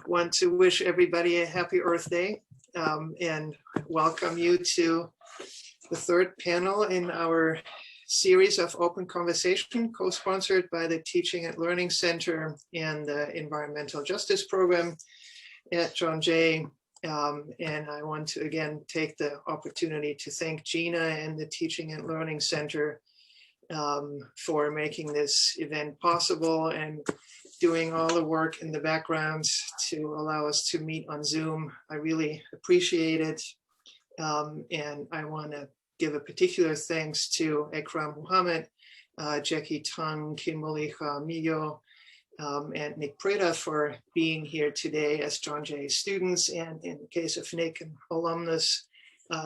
want to wish everybody a happy Earth Day and welcome you to the third panel in our series of open conversation, co-sponsored by the Teaching and Learning Center and the Environmental Justice Program at John Jay. And I want to again take the opportunity to thank Gina and the Teaching and Learning Center for making this event possible and doing all the work in the background to allow us to meet on Zoom. I really appreciate it. And I want to give a particular thanks to Ekram Muhammad, Jackie Tang, Kim Molija Millo, and Nick Preda for being here today as John Jay students, and in the case of Nick, an alumnus,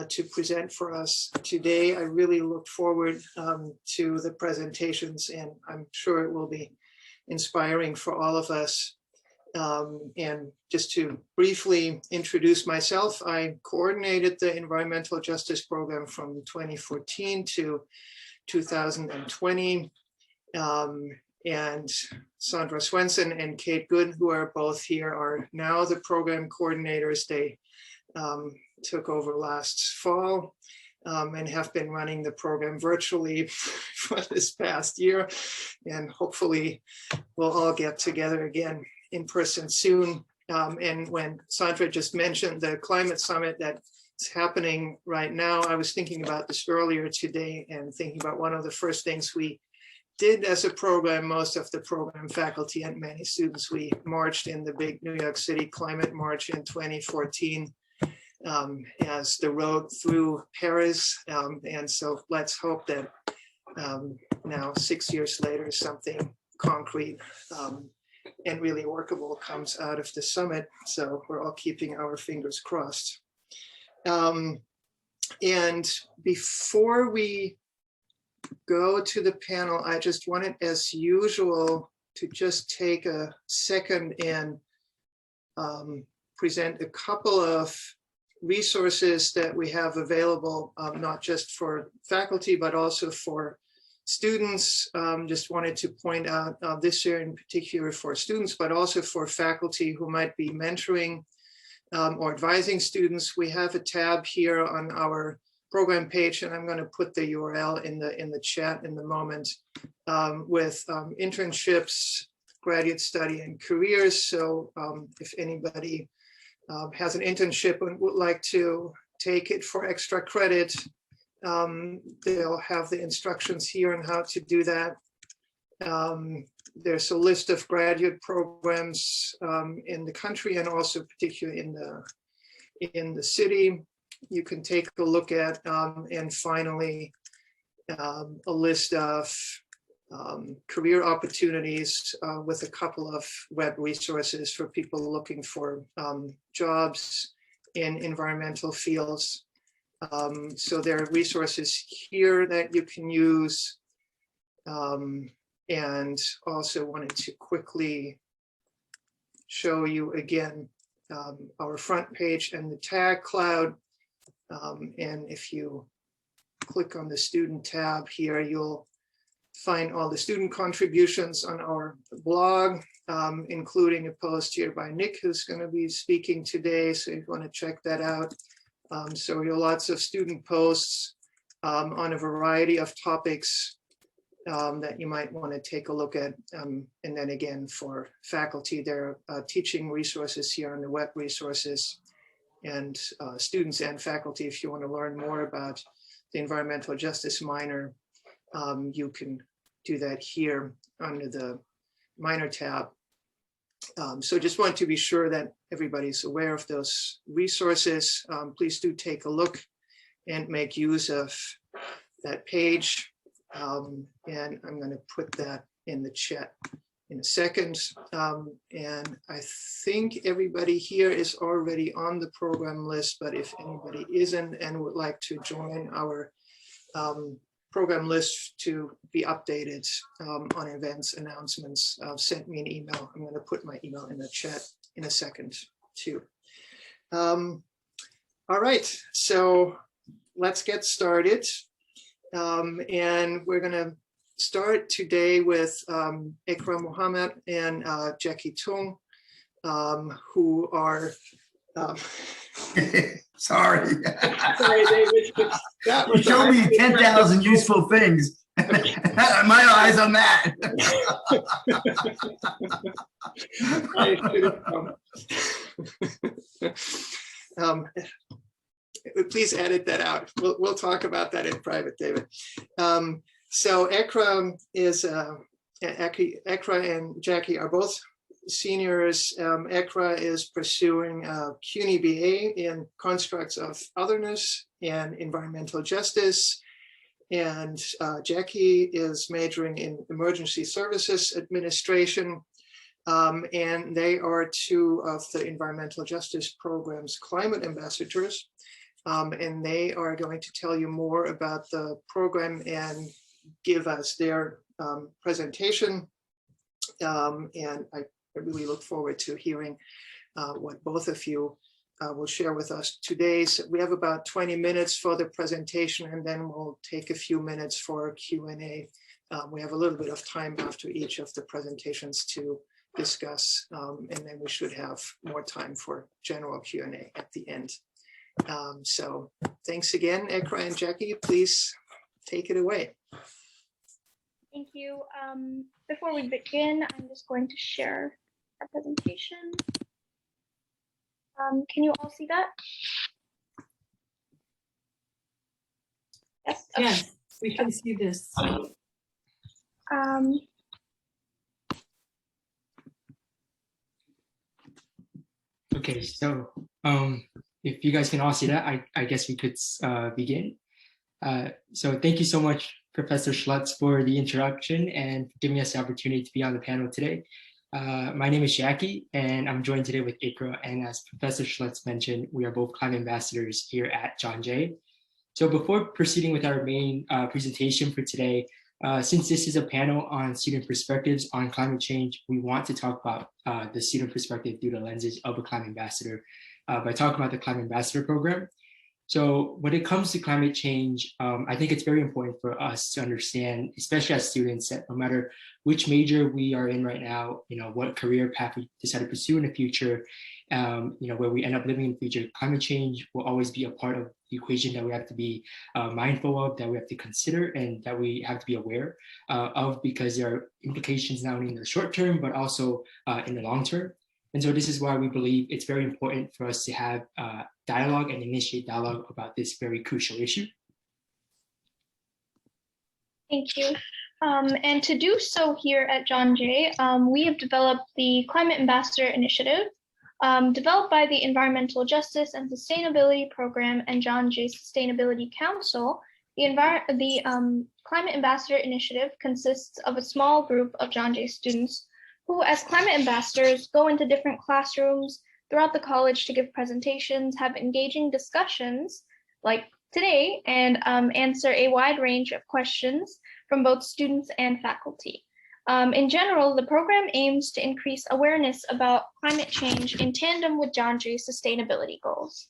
to present for us today. I really look forward to the presentations, and I'm sure it will be inspiring for all of us. And just to briefly introduce myself, I coordinated the Environmental Justice Program from 2014 to 2020. And Sandra Swenson and Kate Good, who are both here, are now the program coordinators. They took over last fall and have been running the program virtually for this past year. And hopefully we'll all get together again in person soon. And when Sandra just mentioned the climate summit that's happening right now, I was thinking about this earlier today and thinking about one of the first things we did as a program. Most of the program faculty and many students, we marched in the big New York City climate march in 2014 as the road through Paris. And so let's hope that now 6 years later, something concrete and really workable comes out of the summit. So we're all keeping our fingers crossed. And before we go to the panel, I just wanted, as usual, to just take a second and present a couple of resources that we have available, not just for faculty, but also for students. Just wanted to point out this year in particular for students, but also for faculty who might be mentoring or advising students. We have a tab here on our program page, and I'm going to put the URL in the chat in the moment, with internships, graduate study, and careers. So if anybody has an internship and would like to take it for extra credit, they'll have the instructions here on how to do that. There's a list of graduate programs in the country and also particularly in the city you can take a look at. And finally, a list of career opportunities with a couple of web resources for people looking for jobs in environmental fields. So there are resources here that you can use. And also wanted to quickly show you again our front page and the tag cloud. And if you click on the student tab here, you'll find all the student contributions on our blog, including a post here by Nick, who's going to be speaking today. So you want to check that out. So you'll lots of student posts on a variety of topics that you might want to take a look at. And then again, for faculty, there are teaching resources here on the web resources, and students and faculty, if you want to learn more about the environmental justice minor, you can do that here under the minor tab. So just want to be sure that everybody's aware of those resources. Please do take a look and make use of that page. And I'm going to put that in the chat in a second. And I think everybody here is already on the program list, but if anybody isn't and would like to join our program list to be updated on events, announcements, send me an email. I'm going to put my email in the chat in a second too. All right, so let's get started. And we're going to start today with Ekram Muhammad and Jackie Tung. who are Sorry. Sorry, David. You showed me 10,000 useful things. My eyes on that. Please edit that out. We'll talk about that in private, David. So Ekra and Jackie are both seniors. Ekra is pursuing a CUNY BA in constructs of otherness and environmental justice. And Jackie is majoring in emergency services administration. And they are two of the environmental justice program's climate ambassadors. And they are going to tell you more about the program and give us their presentation. And I really look forward to hearing what both of you will share with us today. So we have about 20 minutes for the presentation, and then we'll take a few minutes for Q&A. We have a little bit of time after each of the presentations to discuss, and then we should have more time for general Q&A at the end. So thanks again, Ekra and Jackie. Please take it away. Thank you. Before we begin, I'm just going to share our presentation. Can you all see that? Yes. Okay. Yes, we can see this. Okay, so if you guys can all see that, I guess we could begin. So thank you so much, Professor Schlutz, for the introduction and giving us the opportunity to be on the panel today. My name is Jackie, and I'm joined today with Ikra. And as Professor Schlutz mentioned, we are both climate ambassadors here at John Jay. So before proceeding with our main presentation for today, since this is a panel on student perspectives on climate change, we want to talk about the student perspective through the lenses of a climate ambassador by talking about the Climate Ambassador Program. So when it comes to climate change, I think it's very important for us to understand, especially as students, that no matter which major we are in right now, what career path we decide to pursue in the future, where we end up living in the future, climate change will always be a part of the equation that we have to be mindful of, that we have to consider, and that we have to be aware of, because there are implications not only in the short term, but also in the long term. And so this is why we believe it's very important for us to have dialogue and initiate dialogue about this very crucial issue. Thank you. And to do so here at John Jay, we have developed the Climate Ambassador Initiative, developed by the Environmental Justice and Sustainability Program and John Jay Sustainability Council. The Climate Ambassador Initiative consists of a small group of John Jay students who, as climate ambassadors, go into different classrooms throughout the college to give presentations, have engaging discussions like today, and answer a wide range of questions from both students and faculty. In general, the program aims to increase awareness about climate change in tandem with John Jay's sustainability goals.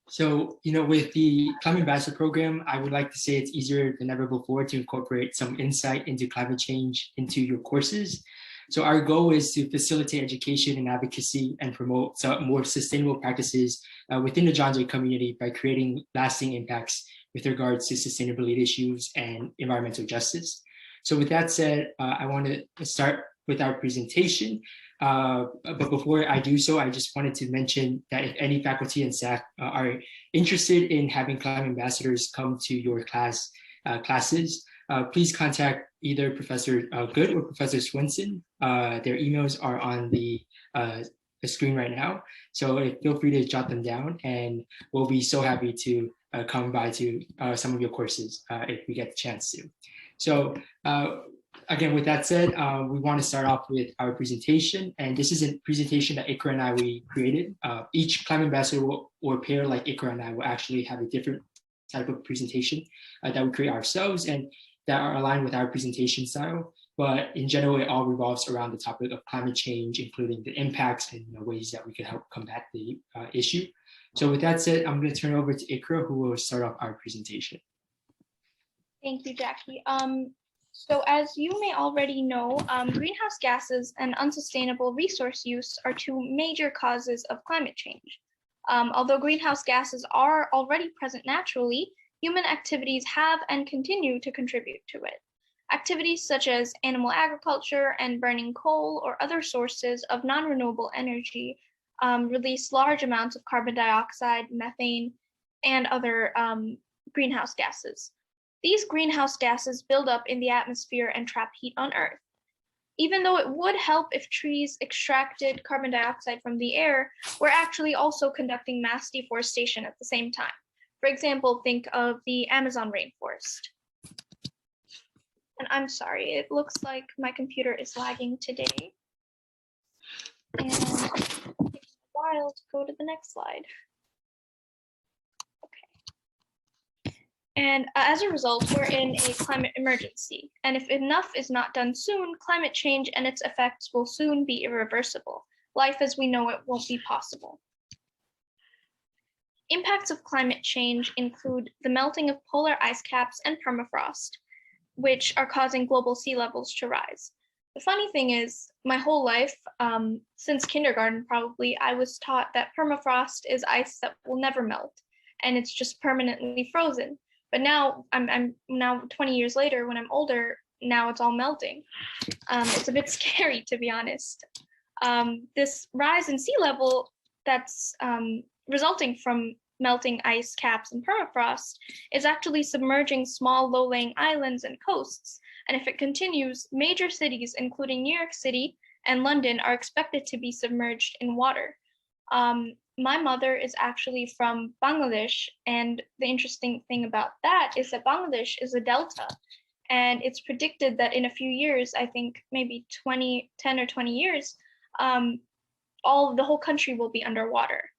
So, with the Climate Ambassador Program, I would like to say it's easier than ever before to incorporate some insight into climate change into your courses. So our goal is to facilitate education and advocacy and promote some more sustainable practices within the John Jay community by creating lasting impacts with regards to sustainability issues and environmental justice. So with that said, I want to start with our presentation. But before I do so, I just wanted to mention that if any faculty and staff are interested in having climate ambassadors come to your classes, please contact either Professor Good or Professor Swinson. Their emails are on the screen right now. So feel free to jot them down, and we'll be so happy to come by to some of your courses if we get the chance to. So again, with that said, we want to start off with our presentation. And this is a presentation that Ikra and I created. Each climate ambassador or pair like Ikra and I will actually have a different type of presentation that we create ourselves and that are aligned with our presentation style. But in general, it all revolves around the topic of climate change, including the impacts and ways that we can help combat the issue. So with that said, I'm going to turn it over to Ikra, who will start off our presentation. Thank you, Jackie. So as you may already know, greenhouse gases and unsustainable resource use are two major causes of climate change. Although greenhouse gases are already present naturally, human activities have and continue to contribute to it. Activities such as animal agriculture and burning coal or other sources of non-renewable energy release large amounts of carbon dioxide, methane, and other greenhouse gases. These greenhouse gases build up in the atmosphere and trap heat on Earth. Even though it would help if trees extracted carbon dioxide from the air, we're actually also conducting mass deforestation at the same time. For example, think of the Amazon rainforest. And I'm sorry, it looks like my computer is lagging today. And it's taking a while to go to the next slide. And as a result, we're in a climate emergency. And if enough is not done soon, climate change and its effects will soon be irreversible. Life as we know it won't be possible. Impacts of climate change include the melting of polar ice caps and permafrost, which are causing global sea levels to rise. The funny thing is, my whole life, since kindergarten probably, I was taught that permafrost is ice that will never melt, and it's just permanently frozen. But now, I'm now 20 years later, when I'm older, now it's all melting. It's a bit scary, to be honest. This rise in sea level that's resulting from melting ice caps and permafrost is actually submerging small low-lying islands and coasts. And if it continues, major cities, including New York City and London, are expected to be submerged in water. My mother is actually from Bangladesh, and the interesting thing about that is that Bangladesh is a delta, and it's predicted that in a few years, I think maybe 10 or 20 years, the whole country will be underwater.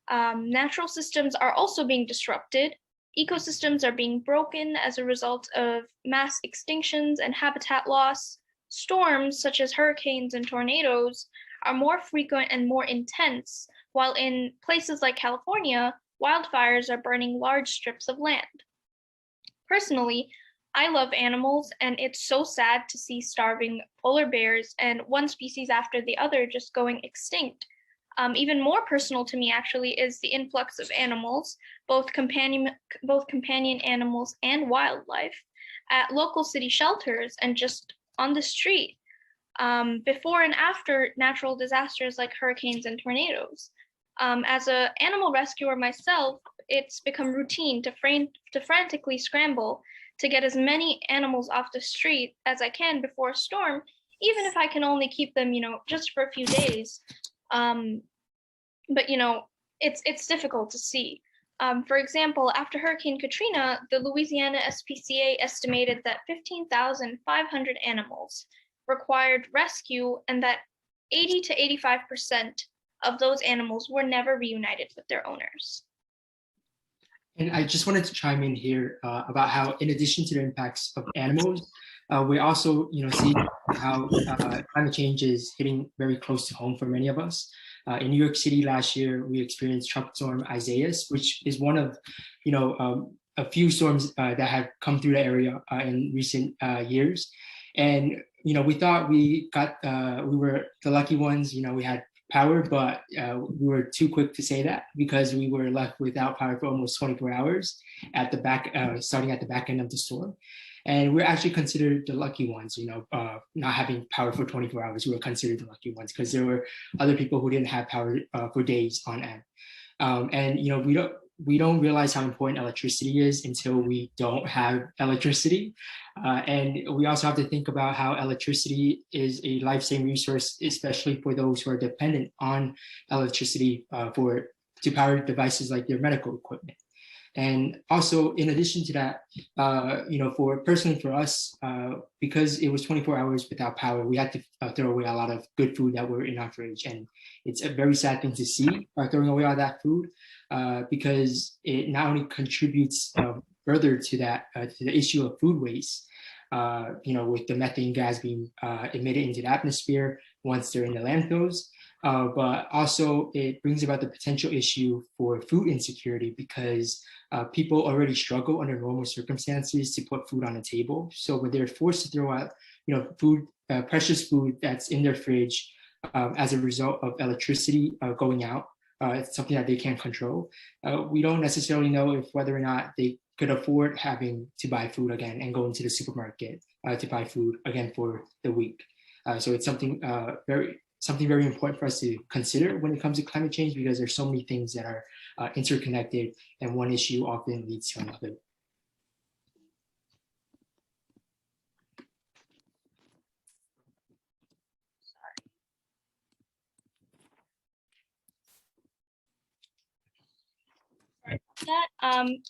Natural systems are also being disrupted. Ecosystems are being broken as a result of mass extinctions and habitat loss. Storms such as hurricanes and tornadoes are more frequent and more intense, while in places like California, wildfires are burning large strips of land. Personally, I love animals, and it's so sad to see starving polar bears and one species after the other just going extinct. Even more personal to me, actually, is the influx of animals, both companion animals and wildlife, at local city shelters and just on the street, before and after natural disasters like hurricanes and tornadoes. As an animal rescuer myself, it's become routine to frantically scramble to get as many animals off the street as I can before a storm, even if I can only keep them, just for a few days. But it's difficult to see. For example, after Hurricane Katrina, the Louisiana SPCA estimated that 15,500 animals required rescue, and that 80 to 85% of those animals were never reunited with their owners. And I just wanted to chime in here about how, in addition to the impacts of animals, we also, see how climate change is hitting very close to home for many of us. In New York City last year, we experienced Tropical Storm Isaias, which is one of, a few storms that have come through the area in recent years. And, we thought we were the lucky ones, we had power, but we were too quick to say that, because we were left without power for almost 24 hours at the back, starting at the back end of the storm. And we're actually considered the lucky ones, not having power for 24 hours. We were considered the lucky ones because there were other people who didn't have power for days on end. And we don't realize how important electricity is until we don't have electricity. And we also have to think about how electricity is a life-saving resource, especially for those who are dependent on electricity to power devices like their medical equipment. And also, in addition to that, personally for us, because it was 24 hours without power, we had to throw away a lot of good food that were in our fridge. And it's a very sad thing to see, throwing away all that food, because it not only contributes further to the issue of food waste, with the methane gas being emitted into the atmosphere once they're in the landfills, but also it brings about the potential issue for food insecurity because people already struggle under normal circumstances to put food on the table. So when they're forced to throw out, food, precious food that's in their fridge as a result of electricity going out, it's something that they can't control. We don't necessarily know if whether or not they could afford having to buy food again and go into the supermarket to buy food again for the week. So it's something very important for us to consider when it comes to climate change, because there's so many things that are interconnected, and one issue often leads to another.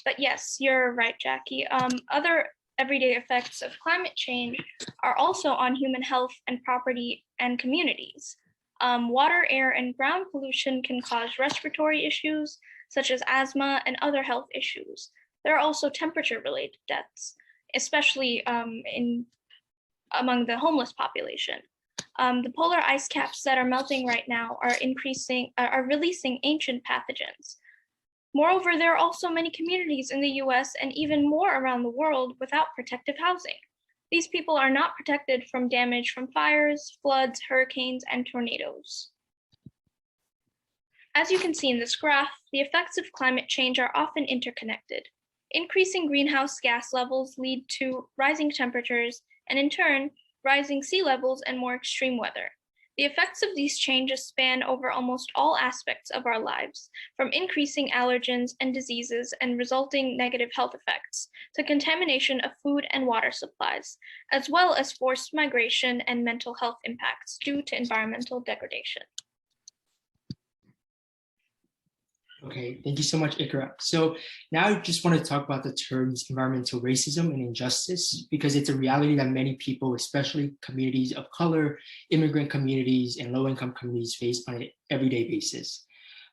But yes, you're right, Jackie. Other everyday effects of climate change are also on human health and property and communities. Water, air, and ground pollution can cause respiratory issues such as asthma and other health issues. There are also temperature-related deaths, especially among the homeless population. The polar ice caps that are melting right now are releasing ancient pathogens. Moreover, there are also many communities in the US and even more around the world without protective housing. These people are not protected from damage from fires, floods, hurricanes, and tornadoes. As you can see in this graph, the effects of climate change are often interconnected. Increasing greenhouse gas levels lead to rising temperatures and in turn, rising sea levels and more extreme weather. The effects of these changes span over almost all aspects of our lives, from increasing allergens and diseases and resulting negative health effects, to contamination of food and water supplies, as well as forced migration and mental health impacts due to environmental degradation. Okay, thank you so much, Ikra. So now I just want to talk about the terms environmental racism and injustice, because it's a reality that many people, especially communities of color, immigrant communities, and low-income communities face on an everyday basis.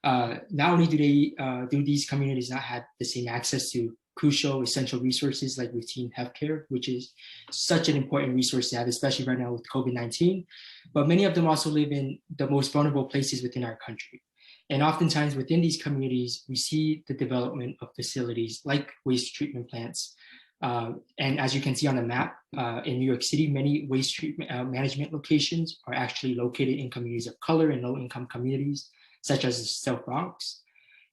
Not only do these communities not have the same access to crucial essential resources like routine healthcare, which is such an important resource to have, especially right now with COVID-19, but many of them also live in the most vulnerable places within our country. And oftentimes within these communities, we see the development of facilities like waste treatment plants. And as you can see on the map, in New York City, many waste treatment management locations are actually located in communities of color and low-income communities, such as the South Bronx.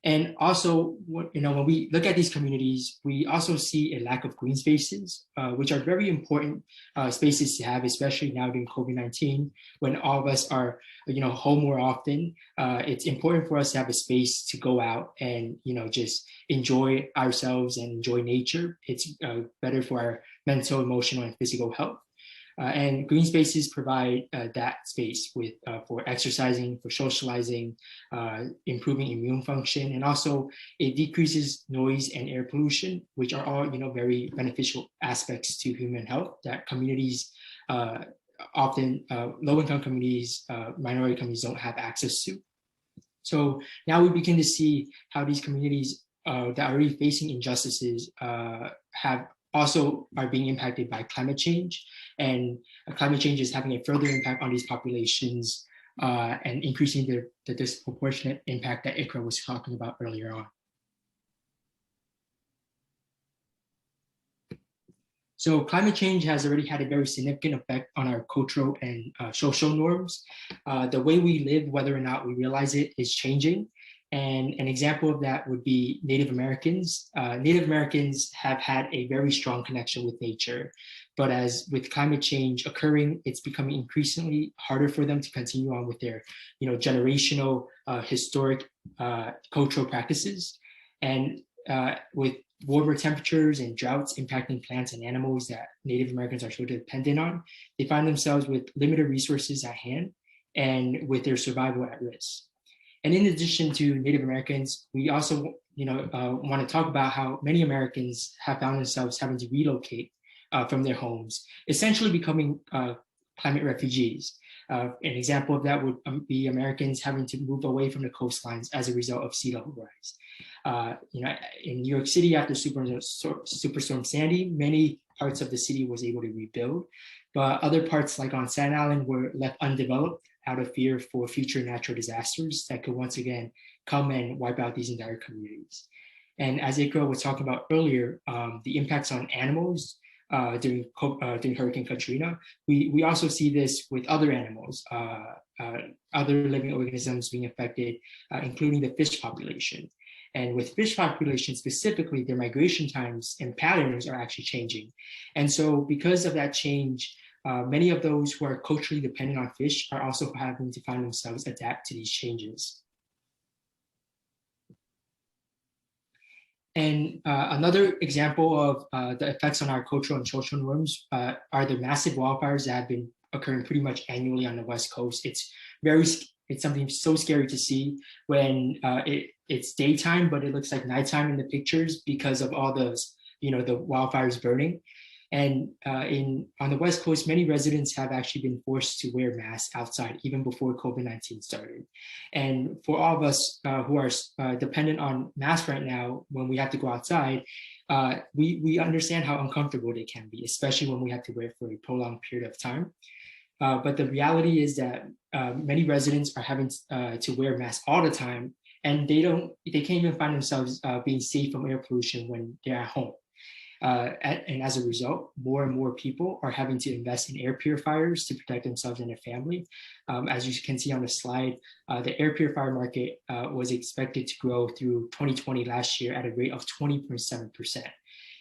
And also, when we look at these communities, we also see a lack of green spaces, which are very important spaces to have, especially now during COVID-19, when all of us are, home more often. It's important for us to have a space to go out and, just enjoy ourselves and enjoy nature. It's better for our mental, emotional, and physical health. And green spaces provide that space for exercising, for socializing, improving immune function, and also it decreases noise and air pollution, which are all very beneficial aspects to human health that communities, often low-income communities, minority communities don't have access to. So now we begin to see how these communities that are already facing injustices are being impacted by climate change, and climate change is having a further impact on these populations and increasing the disproportionate impact that Ikra was talking about earlier on. So climate change has already had a very significant effect on our cultural and social norms. The way we live, whether or not we realize it, is changing. And an example of that would be Native Americans. Native Americans have had a very strong connection with nature, but as with climate change occurring, it's becoming increasingly harder for them to continue on with their, generational, historic cultural practices. And with warmer temperatures and droughts impacting plants and animals that Native Americans are so dependent on, they find themselves with limited resources at hand and with their survival at risk. And in addition to Native Americans, we also want to talk about how many Americans have found themselves having to relocate from their homes, essentially becoming climate refugees. An example of that would be Americans having to move away from the coastlines as a result of sea level rise. In New York City, after Superstorm Sandy, many parts of the city was able to rebuild, but other parts like on Staten Island were left undeveloped out of fear for future natural disasters that could once again come and wipe out these entire communities. And as Ikra was talking about earlier, the impacts on animals during Hurricane Katrina, we also see this with other animals, other living organisms being affected, including the fish population. And with fish population specifically, their migration times and patterns are actually changing. And so because of that change, many of those who are culturally dependent on fish are also having to find themselves adapt to these changes. And another example of the effects on our cultural and social norms are the massive wildfires that have been occurring pretty much annually on the West Coast. It's something so scary to see when it's daytime, but it looks like nighttime in the pictures because of all those, the wildfires burning. And on the West Coast, many residents have actually been forced to wear masks outside even before COVID-19 started. And for all of us who are dependent on masks right now, when we have to go outside, we understand how uncomfortable they can be, especially when we have to wear for a prolonged period of time. But the reality is that many residents are having to wear masks all the time, and they can't even find themselves being safe from air pollution when they're at home. And as a result, more and more people are having to invest in air purifiers to protect themselves and their family. As you can see on the slide, the air purifier market was expected to grow through 2020 last year at a rate of 20.7%.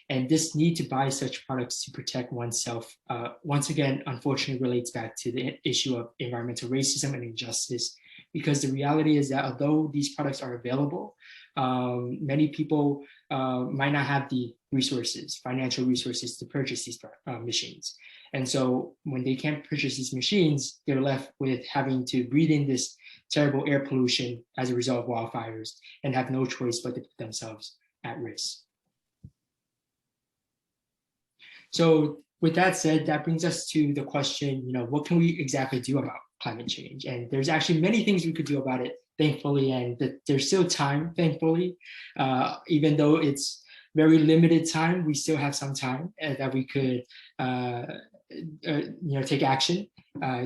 And this need to buy such products to protect oneself, once again, unfortunately relates back to the issue of environmental racism and injustice, because the reality is that although these products are available, many people might not have the resources, financial resources to purchase these machines. And so when they can't purchase these machines, they're left with having to breathe in this terrible air pollution as a result of wildfires and have no choice but to put themselves at risk. So with that said, that brings us to the question, what can we exactly do about climate change? And there's actually many things we could do about it, thankfully, and there's still time, thankfully. Even though it's very limited time, we still have some time that we could take action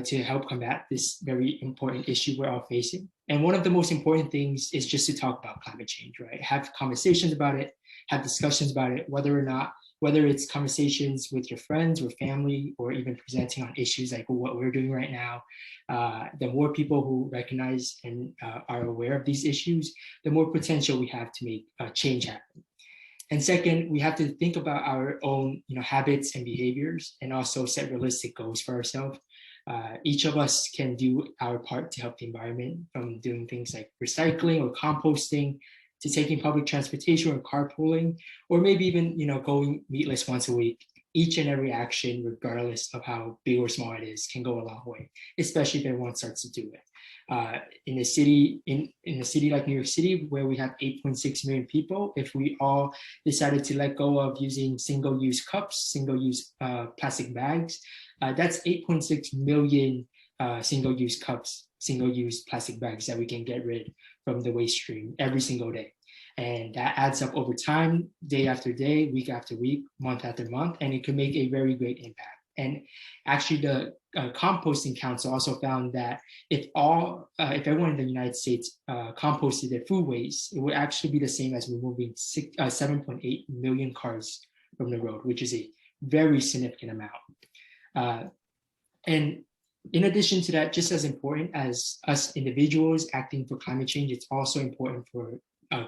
to help combat this very important issue we're all facing. And one of the most important things is just to talk about climate change, right? Have conversations about it, have discussions about it, whether it's conversations with your friends or family, or even presenting on issues like what we're doing right now. The more people who recognize and are aware of these issues, the more potential we have to make change happen. And second, we have to think about our own habits and behaviors, and also set realistic goals for ourselves. Each of us can do our part to help the environment, from doing things like recycling or composting, to taking public transportation or carpooling, or maybe even going meatless once a week. Each and every action, regardless of how big or small it is, can go a long way, especially if everyone starts to do it. In a city like New York City, where we have 8.6 million people, if we all decided to let go of using single-use cups, single-use plastic bags, that's 8.6 million single-use cups, single-use plastic bags that we can get rid from the waste stream every single day. And that adds up over time, day after day, week after week, month after month, and it can make a very great impact. And actually, the Composting Council also found that if everyone in the United States composted their food waste, it would actually be the same as removing 7.8 million cars from the road, which is a very significant amount. And in addition to that, just as important as us individuals acting for climate change, it's also important for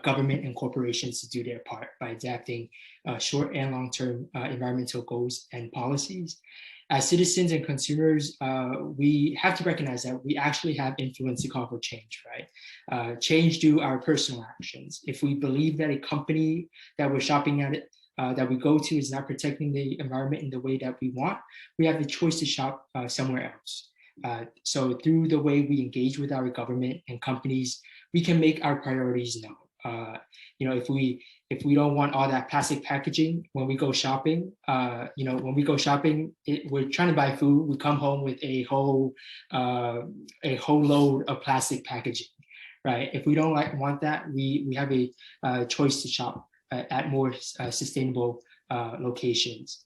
government and corporations to do their part by adapting short and long-term environmental goals and policies. As citizens and consumers, we have to recognize that we actually have influence to call for change, right? Change through our personal actions. If we believe that a company that we're shopping at, that we go to, is not protecting the environment in the way that we want, we have the choice to shop somewhere else. So through the way we engage with our government and companies, we can make our priorities known. If we don't want all that plastic packaging when we go shopping, we're trying to buy food, we come home with a whole load of plastic packaging, right? If we don't want that, we have a choice to shop at more sustainable locations.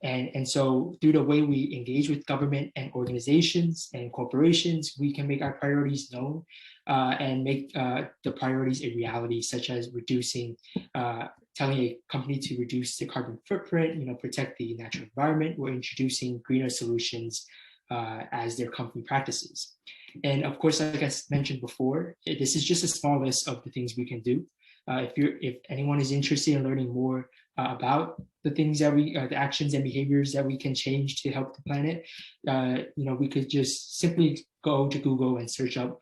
And so through the way we engage with government and organizations and corporations, we can make our priorities known and make the priorities a reality, such as reducing, telling a company to reduce the carbon footprint, protect the natural environment, or introducing greener solutions as their company practices. And of course, like I mentioned before, this is just a small list of the things we can do. If anyone is interested in learning more about the things that the actions and behaviors that we can change to help the planet, we could just simply go to Google and search up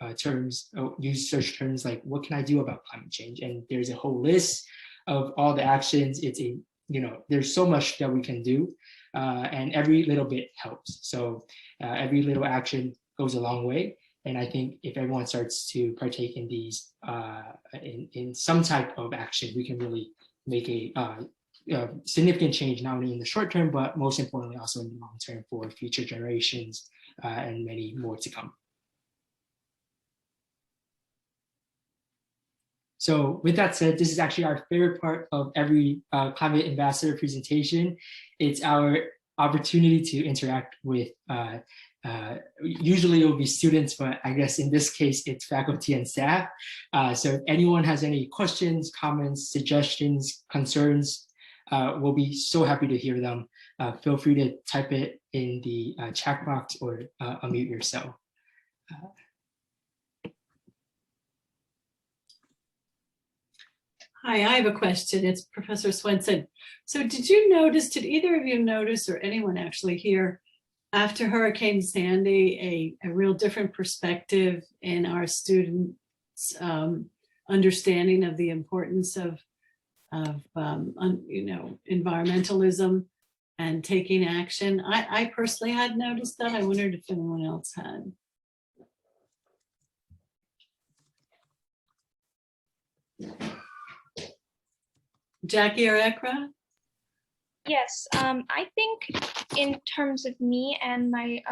use search terms like, what can I do about climate change? And there's a whole list of all the actions. There's so much that we can do, and every little bit helps. So every little action goes a long way. And I think if everyone starts to partake in these, in some type of action, we can really make a significant change, not only in the short term, but most importantly, also in the long term for future generations and many more to come. So with that said, this is actually our favorite part of every climate ambassador presentation. It's our opportunity to interact with usually it will be students, but I guess in this case, it's faculty and staff. So if anyone has any questions, comments, suggestions, concerns, we'll be so happy to hear them. Feel free to type it in the chat box or unmute yourself. Hi, I have a question. It's Professor Swenson. So did either of you notice, or anyone actually here, after Hurricane Sandy, a real different perspective in our students' understanding of the importance of environmentalism and taking action? I personally had noticed that. I wondered if anyone else had. Jackie or Ekra? Yes, I think in terms of me and my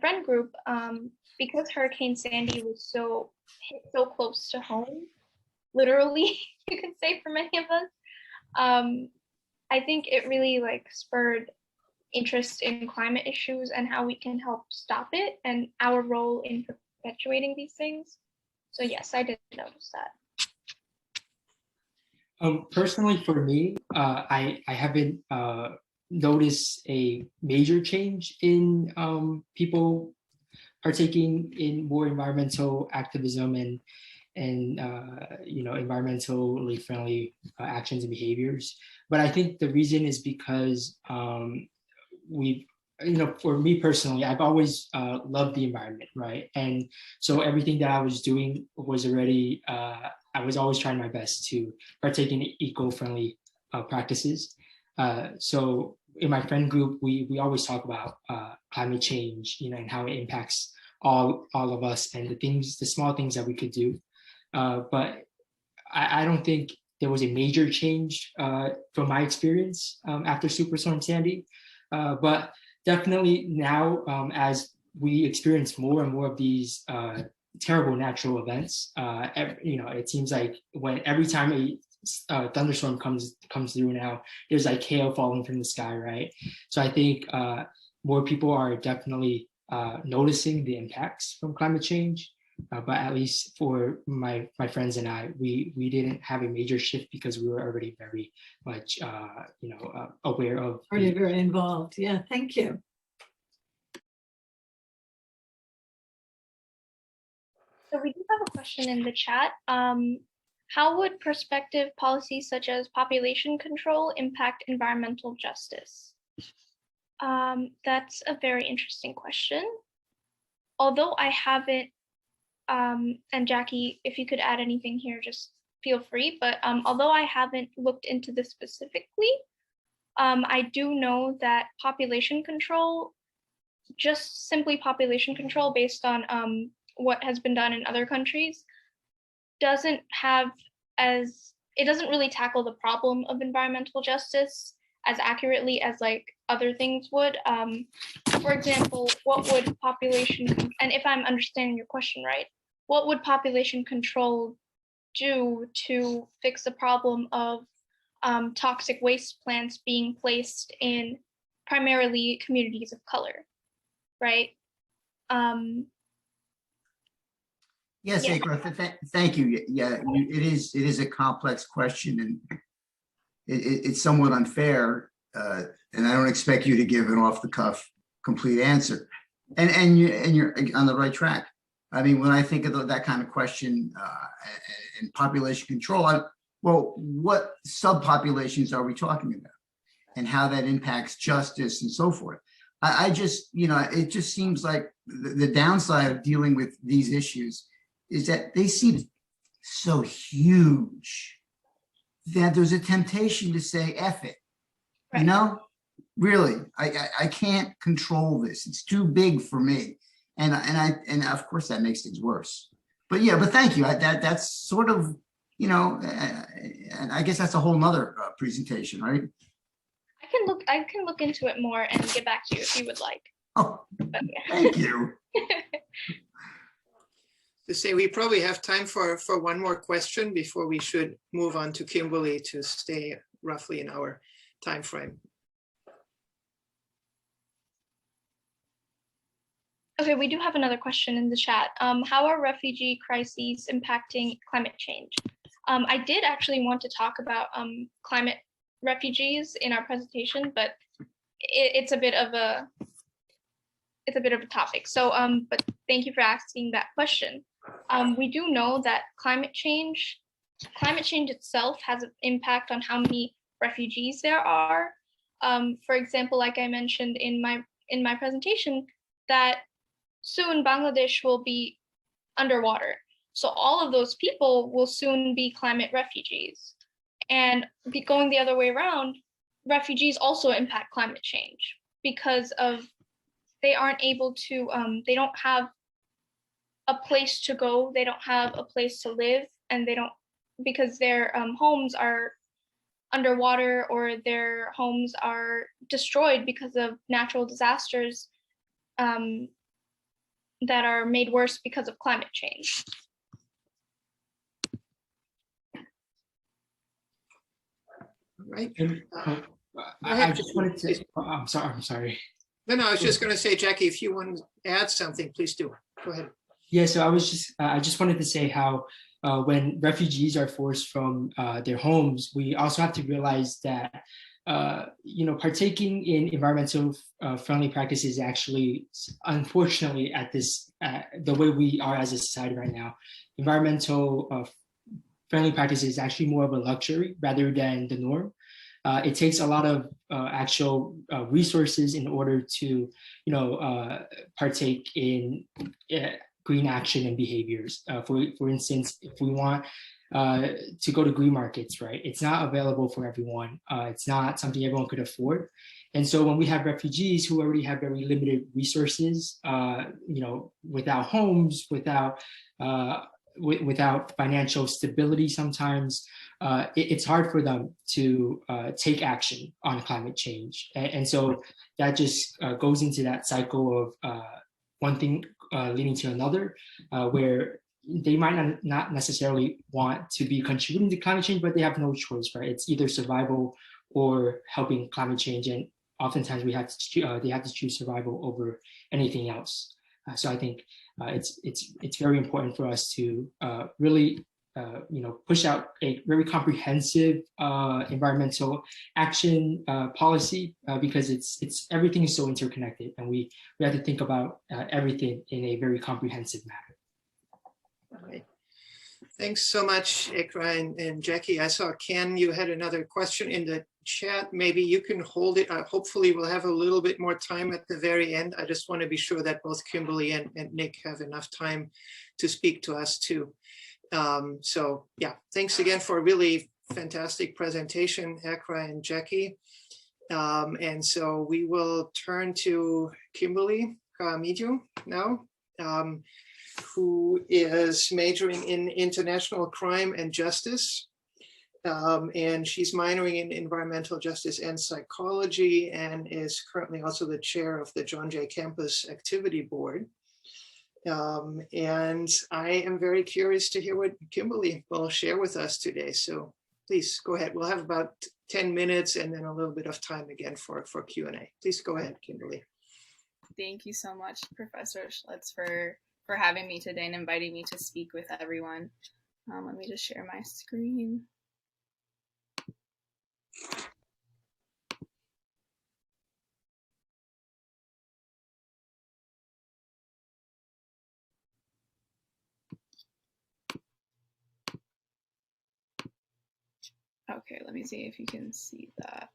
friend group, because Hurricane Sandy was so close to home, literally, you could say, for many of us, I think it really spurred interest in climate issues and how we can help stop it and our role in perpetuating these things. So yes, I did notice that. Personally, for me, I haven't noticed a major change in people partaking in more environmental activism and environmentally friendly actions and behaviors. But I think the reason is because for me personally, I've always loved the environment, right? And so everything that I was doing was already, I was always trying my best to partake in eco-friendly practices. So in my friend group, we always talk about climate change, and how it impacts all of us and the small things that we could do. But I don't think there was a major change from my experience after Superstorm Sandy. But definitely now, as we experience more and more of these terrible natural events, it seems like every time a thunderstorm comes through now, there's hail falling from the sky, right? So I think more people are definitely noticing the impacts from climate change. But at least for my friends and I, we didn't have a major shift because we were already very much aware of. Already very involved. Yeah, thank you. So we do have a question in the chat. How would prospective policies such as population control impact environmental justice? That's a very interesting question. Although I haven't, and Jackie, if you could add anything here, just feel free. But although I haven't looked into this specifically, I do know that population control, just simply population control based on what has been done in other countries, it doesn't really tackle the problem of environmental justice as accurately as other things would. For example, what would population, and if I'm understanding your question right, what would population control do to fix the problem of toxic waste plants being placed in primarily communities of color, right? Yes, Yeah. Akra, thank you. Yeah, it is a complex question, and it's somewhat unfair, and I don't expect you to give an off-the-cuff complete answer. And you're on the right track. I mean, when I think of that kind of question and population control, well, what subpopulations are we talking about, and how that impacts justice and so forth? I just, it just seems like the downside of dealing with these issues is that they seem so huge that there's a temptation to say F it. Right. Really, I can't control this. It's too big for me. And of course that makes things worse. But yeah, but thank you. That's sort of, and I guess that's a whole nother presentation, right? I can look into it more and get back to you if you would like. Oh, But, yeah. thank you. To say we probably have time for one more question before we should move on to Kimberly to stay roughly in our time frame. Okay, we do have another question in the chat. How are refugee crises impacting climate change? I did actually want to talk about climate refugees in our presentation, but it's a bit of a topic. So, but thank you for asking that question. We do know that climate change itself has an impact on how many refugees there are. For example, like I mentioned in my presentation, that soon Bangladesh will be underwater. So all of those people will soon be climate refugees. And going the other way around, refugees also impact climate change because they aren't able to, they don't have a place to go, they don't have a place to live, and because their homes are underwater or their homes are destroyed because of natural disasters that are made worse because of climate change. Right. I just wanted to, I'm sorry. No, I was just going to say, Jackie, if you want to add something, please do. Go ahead. Yeah, so I just wanted to say how when refugees are forced from their homes, we also have to realize that partaking in environmental friendly practices actually, unfortunately, at this the way we are as a society right now, environmental friendly practices is actually more of a luxury rather than the norm. It takes a lot of actual resources in order to, partake in green action and behaviors. For instance, if we want to go to green markets, right? It's not available for everyone. It's not something everyone could afford. And so when we have refugees who already have very limited resources, without homes, without financial stability sometimes, it's hard for them to take action on climate change. And so that just goes into that cycle of one thing leading to another, where they might not necessarily want to be contributing to climate change, but they have no choice, right? It's either survival or helping climate change. And oftentimes they have to choose survival over anything else. So I think it's very important for us to really push out a very comprehensive environmental action policy, because it's everything is so interconnected, and we have to think about everything in a very comprehensive manner. All right. Thanks so much, Ikra and Jackie. I saw Ken, you had another question in the chat. Maybe you can hold it. Hopefully we'll have a little bit more time at the very end. I just want to be sure that both Kimberly and Nick have enough time to speak to us too. So yeah, thanks again for a really fantastic presentation, Ikra and Jackie. And so we will turn to Kimberly Karamidju now, who is majoring in international crime and justice. And she's minoring in environmental justice and psychology, and is currently also the chair of the John Jay Campus Activity Board. And I am very curious to hear what Kimberly will share with us today. So please go ahead. We'll have about 10 minutes and then a little bit of time again for Q&A. Please go ahead, Kimberly. Thank you so much, Professor Schlitz, for having me today and inviting me to speak with everyone. Let me just share my screen. Okay, let me see if you can see that.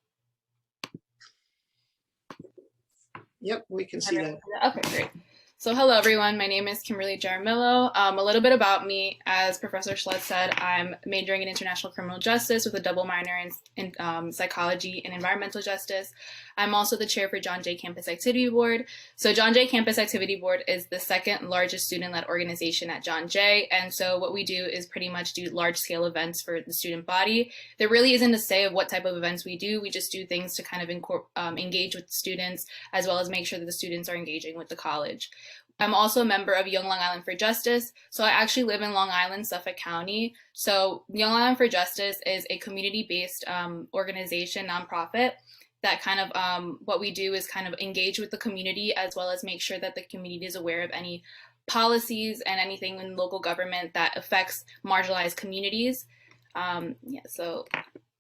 Yep, we can see that. Okay, great. So hello, everyone. My name is Kimberly Jaramillo. A little bit about me. As Professor Schlitz said, I'm majoring in international criminal justice with a double minor in psychology and environmental justice. I'm also the chair for John Jay Campus Activity Board. So John Jay Campus Activity Board is the second largest student-led organization at John Jay. And so what we do is pretty much do large-scale events for the student body. There really isn't a say of what type of events we do. We just do things to kind of engage with students, as well as make sure that the students are engaging with the college. I'm also a member of Young Long Island for Justice. So I actually live in Long Island, Suffolk County. So Young Long Island for Justice is a community-based organization, nonprofit, that kind of what we do is kind of engage with the community, as well as make sure that the community is aware of any policies and anything in local government that affects marginalized communities. So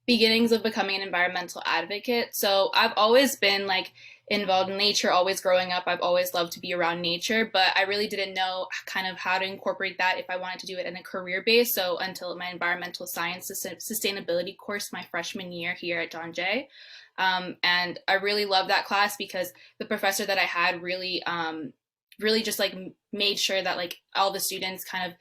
beginnings of becoming an environmental advocate. So I've always been like involved in nature, always growing up. I've always loved to be around nature, but I really didn't know kind of how to incorporate that if I wanted to do it in a career base. So until my environmental science sustainability course my freshman year here at John Jay. And I really loved that class because the professor that I had really just like made sure that like all the students kind of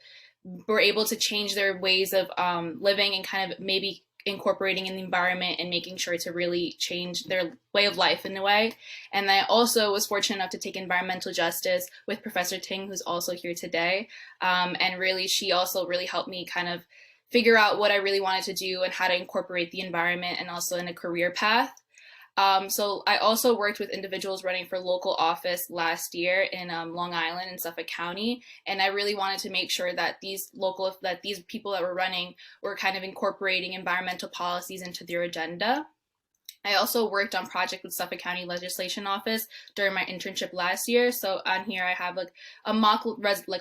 were able to change their ways of living and kind of maybe incorporating in the environment and making sure to really change their way of life in a way. And I also was fortunate enough to take environmental justice with Professor Ting, who's also here today. And really, she also really helped me kind of figure out what I really wanted to do and how to incorporate the environment and also in a career path. So I also worked with individuals running for local office last year in Long Island and Suffolk County, and I really wanted to make sure that these people that were running were kind of incorporating environmental policies into their agenda. I also worked on project with Suffolk County Legislation Office during my internship last year. So on here I have like a mock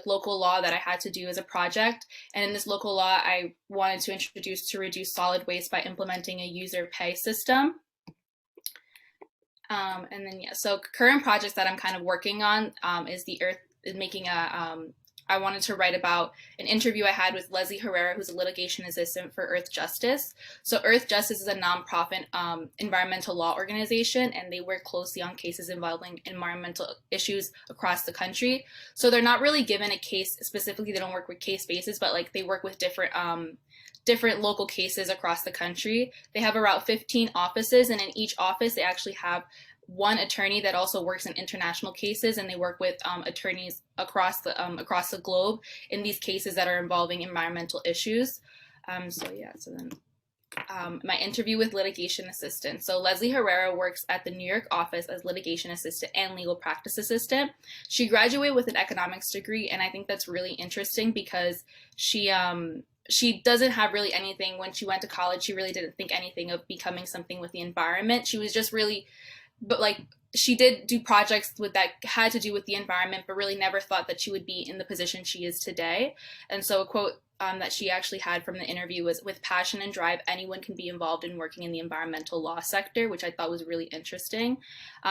local law that I had to do as a project, and in this local law I wanted to introduce to reduce solid waste by implementing a user pay system. And then, so current projects that I'm kind of working on is I wanted to write about an interview I had with Leslie Herrera, who's a litigation assistant for Earth Justice. So Earth Justice is a nonprofit environmental law organization, and they work closely on cases involving environmental issues across the country. So they're not really given a case specifically, they don't work with case basis, but like they work with different local cases across the country. They have around 15 offices, and in each office they actually have one attorney that also works in international cases, and they work with attorneys across the globe in these cases that are involving environmental issues. My interview with litigation assistant. So Leslie Herrera works at the New York office as litigation assistant and legal practice assistant. She graduated with an economics degree, and I think that's really interesting because she doesn't have really anything. When she went to college, she really didn't think anything of becoming something with the environment. She was just really, but like she did do projects that had to do with the environment, but really never thought that she would be in the position she is today. And so a quote that she actually had from the interview was, "With passion and drive, anyone can be involved in working in the environmental law sector," which I thought was really interesting.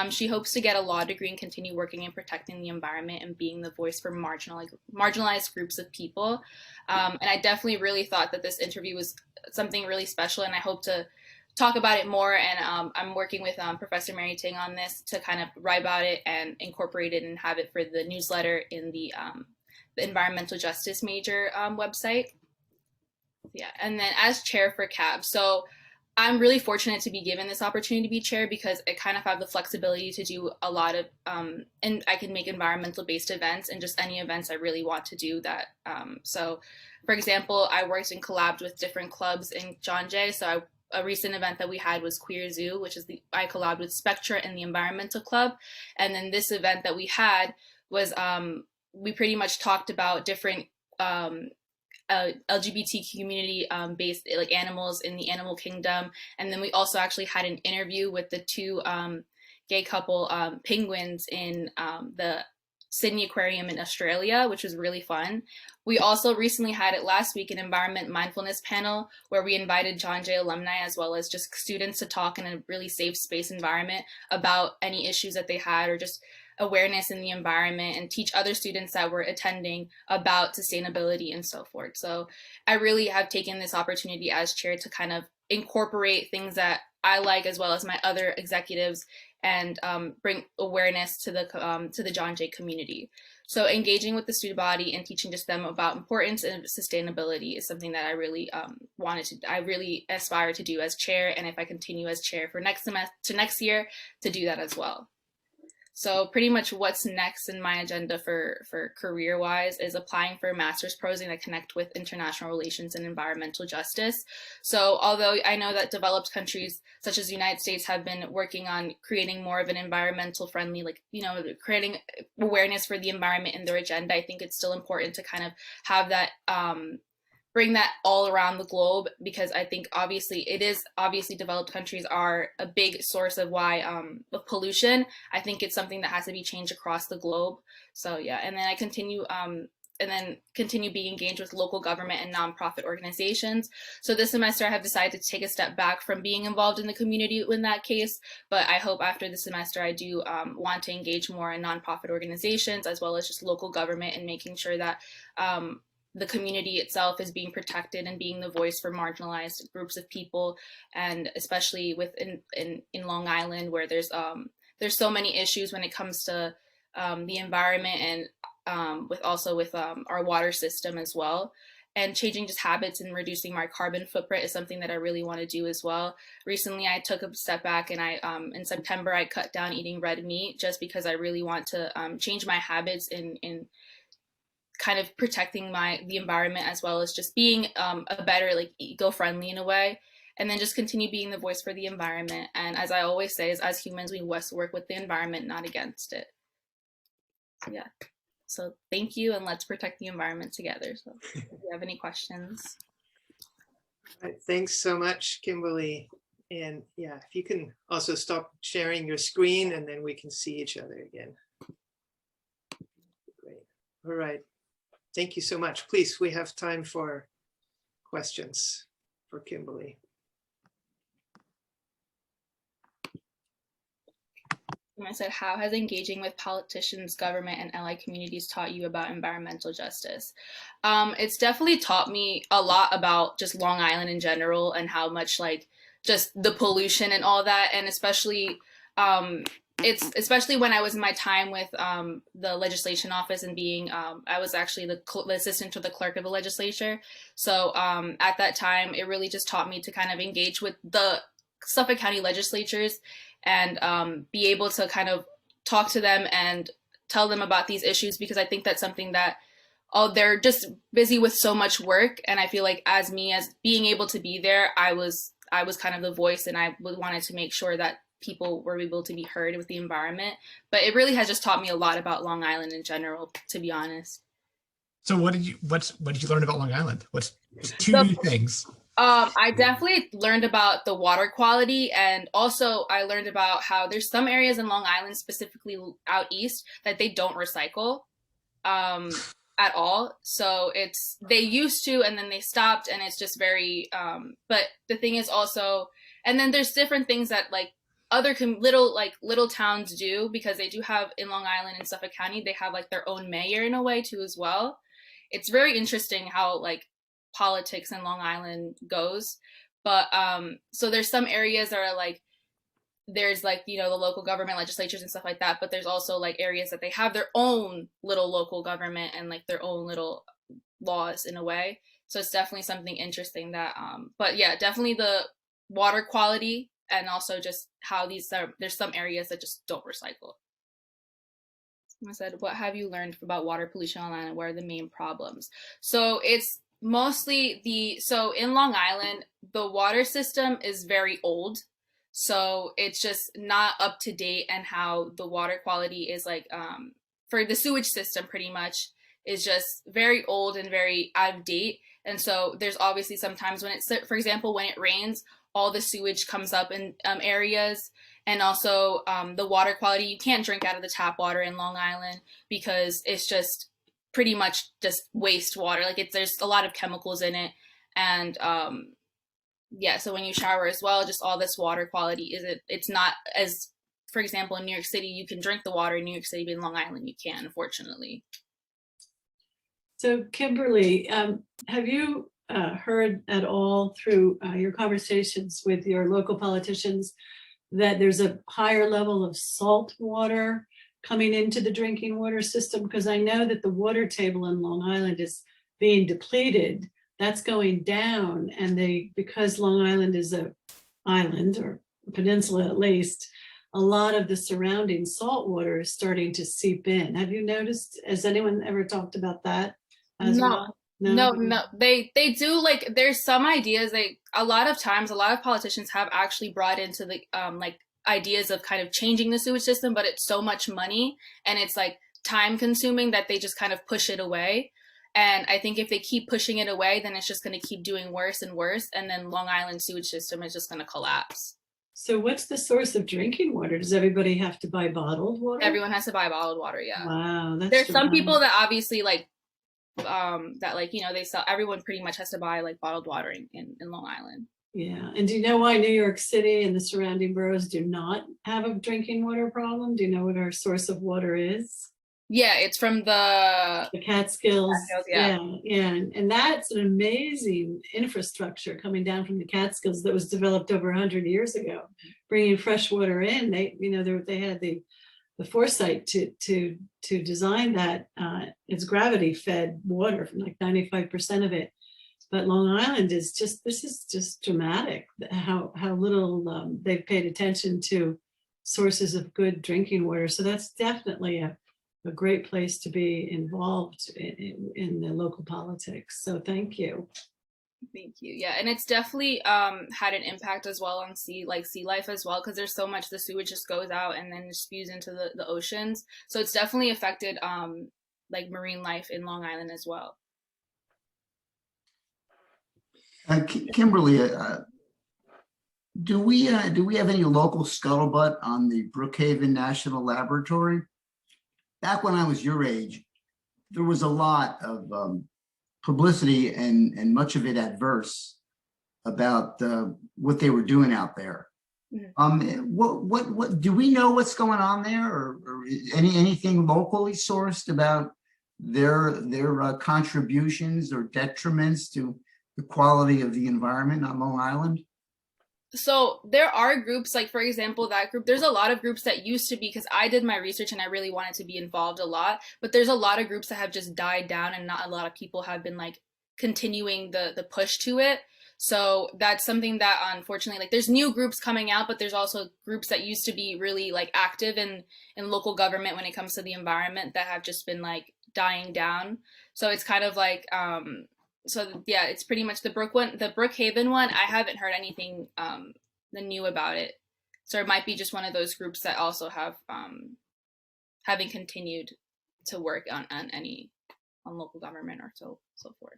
She hopes to get a law degree and continue working in protecting the environment and being the voice for marginalized groups of people. And I definitely really thought that this interview was something really special, and I hope to talk about it more. And I'm working with Professor Mary Ting on this to kind of write about it and incorporate it and have it for the newsletter in the environmental justice major website. Yeah, and then as chair for CAB, so I'm really fortunate to be given this opportunity to be chair because I kind of have the flexibility to do a lot of, and I can make environmental based events and just any events I really want to do that. So for example, I worked and collabed with different clubs in John Jay. So a recent event that we had was Queer Zoo, which is I collabed with Spectra and the Environmental Club. And then this event that we had was, we pretty much talked about different LGBT community based like animals in the animal kingdom. And then we also actually had an interview with the two gay couple penguins in the Sydney Aquarium in Australia, which was really fun. We also recently had it last week, an environment mindfulness panel where we invited John Jay alumni as well as just students to talk in a really safe space environment about any issues that they had or just awareness in the environment, and teach other students that were attending about sustainability and so forth. So I really have taken this opportunity as chair to kind of incorporate things that I like as well as my other executives and bring awareness to the John Jay community. So engaging with the student body and teaching just them about importance and sustainability is something that I really I really aspire to do as chair, and if I continue as chair for next year, to do that as well. So pretty much what's next in my agenda for career-wise is applying for a master's program that connect with international relations and environmental justice. So although I know that developed countries such as the United States have been working on creating more of an environmental friendly, like, you know, creating awareness for the environment in their agenda, I think it's still important to kind of have that bring that all around the globe, because I think obviously developed countries are a big source of why of pollution. I think it's something that has to be changed across the globe. So yeah, and then I continue being engaged with local government and nonprofit organizations. So this semester I have decided to take a step back from being involved in the community in that case, but I hope after the semester I do want to engage more in nonprofit organizations as well as just local government, and making sure that the community itself is being protected and being the voice for marginalized groups of people, and especially in Long Island, where there's so many issues when it comes to the environment, and with our water system as well. And changing just habits and reducing my carbon footprint is something that I really want to do as well. Recently, I took a step back, and in September I cut down eating red meat just because I really want to change my habits in kind of protecting the environment, as well as just being a better, like, eco-friendly in a way, and then just continue being the voice for the environment. And as I always say, is as humans, we must work with the environment, not against it. So yeah, so thank you, and let's protect the environment together. So if you have any questions. All right, thanks so much, Kimberly. And yeah, if you can also stop sharing your screen, and then we can see each other again. Great. All right. Thank you so much. Please, we have time for questions for Kimberly. And I said, how has engaging with politicians, government, and allied communities taught you about environmental justice? It's definitely taught me a lot about just Long Island in general, and how much, like, just the pollution and all that, and especially especially when I was in my time with the legislation office, and being, I was actually the assistant to the clerk of the legislature. So at that time, it really just taught me to kind of engage with the Suffolk County legislatures, and be able to kind of talk to them and tell them about these issues, because I think that's something that, they're just busy with so much work. And I feel like as being able to be there, I was kind of the voice, and I wanted to make sure that people were able to be heard with the environment. But it really has just taught me a lot about Long Island in general, to be honest. So what did you learn about Long Island? What's two new things? I definitely learned about the water quality, and also I learned about how there's some areas in Long Island, specifically out east, that they don't recycle at all. So they used to, and then they stopped, and it's just very, but the thing is also, and then there's different things that, like, other little towns do, because they do have in Long Island and Suffolk County, they have like their own mayor in a way too as well. It's very interesting how, like, politics in Long Island goes. But so there's some areas that are like, there's like, you know, the local government legislatures and stuff like that, but there's also like areas that they have their own little local government and like their own little laws in a way. So it's definitely something interesting that but yeah, definitely the water quality, and also just how there's some areas that just don't recycle. I said, what have you learned about water pollution on land, and what are the main problems? So it's mostly so in Long Island, the water system is very old. So it's just not up to date, and how the water quality is like, for the sewage system, pretty much, is just very old and very out of date. And so there's obviously sometimes when it's, for example, when it rains, all the sewage comes up in areas. And also the water quality, you can't drink out of the tap water in Long Island because it's just pretty much just wastewater. Like there's a lot of chemicals in it. And yeah, so when you shower as well, just all this water quality it's not as, for example, in New York City, you can drink the water in New York City, but in Long Island, you can't, unfortunately. So Kimberly, have you heard at all through your conversations with your local politicians that there's a higher level of salt water coming into the drinking water system? Because I know that the water table in Long Island is being depleted. That's going down, and because Long Island is a island or a peninsula at least, a lot of the surrounding salt water is starting to seep in. Have you noticed? Has anyone ever talked about that as well? No, they do, like, there's some ideas, a lot of times a lot of politicians have actually brought into the like ideas of kind of changing the sewage system, but it's so much money and it's like time consuming that they just kind of push it away. And I think if they keep pushing it away, then it's just going to keep doing worse and worse, and then Long Island sewage system is just going to collapse. So what's the source of drinking water? Does everybody have to buy bottled water? Everyone has to buy bottled water, yeah. Wow, that's there's some dramatic. people that obviously like that, like, you know, they sell, everyone pretty much has to buy like bottled water in Long Island. Yeah, and do you know why New York City and the surrounding boroughs do not have a drinking water problem? Do you know what our source of water is? Yeah, it's from the Catskills. yeah. And that's an amazing infrastructure coming down from the Catskills that was developed over 100 years ago, bringing fresh water in. They had the foresight to design that. It's gravity fed water, from like 95% of it. But Long Island is this is just dramatic how little they've paid attention to sources of good drinking water. So that's definitely a great place to be involved in the local politics. So thank you. Thank you. Yeah, and it's definitely had an impact as well on sea life as well, because there's so much, the sewage just goes out and then spews into the oceans. So it's definitely affected like marine life in Long Island as well. Kimberly, do we have any local scuttlebutt on the Brookhaven National Laboratory? Back when I was your age, there was a lot of publicity and much of it adverse about what they were doing out there. Mm-hmm. What do we know what's going on there, or anything locally sourced about their contributions or detriments to the quality of the environment on Long Island? So there are groups, like, for example, that group, there's a lot of groups that used to be, because I did my research and I really wanted to be involved a lot, but there's a lot of groups that have just died down and not a lot of people have been like continuing the push to it. So that's something that, unfortunately, like, there's new groups coming out, but there's also groups that used to be really like active in local government when it comes to the environment that have just been like dying down. So it's kind of like, so yeah, it's pretty much the Brookhaven one. I haven't heard anything new about it. So it might be just one of those groups that also have having continued to work on local government or so forth.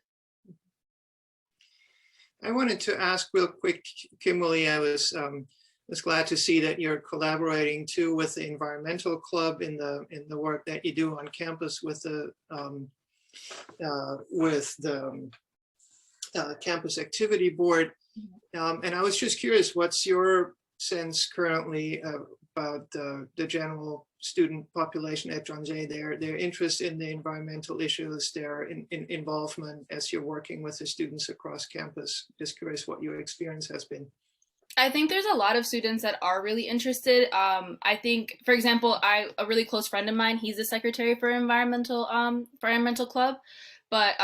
I wanted to ask real quick, Kimberly, I was glad to see that you're collaborating too with the environmental club in the work that you do on campus with the campus activity board. And I was just curious, what's your sense currently about the general student population at John Jay, their interest in the environmental issues, their involvement as you're working with the students across campus? Just curious what your experience has been. I think there's a lot of students that are really interested. I think, for example, a really close friend of mine, he's the secretary for environmental club. But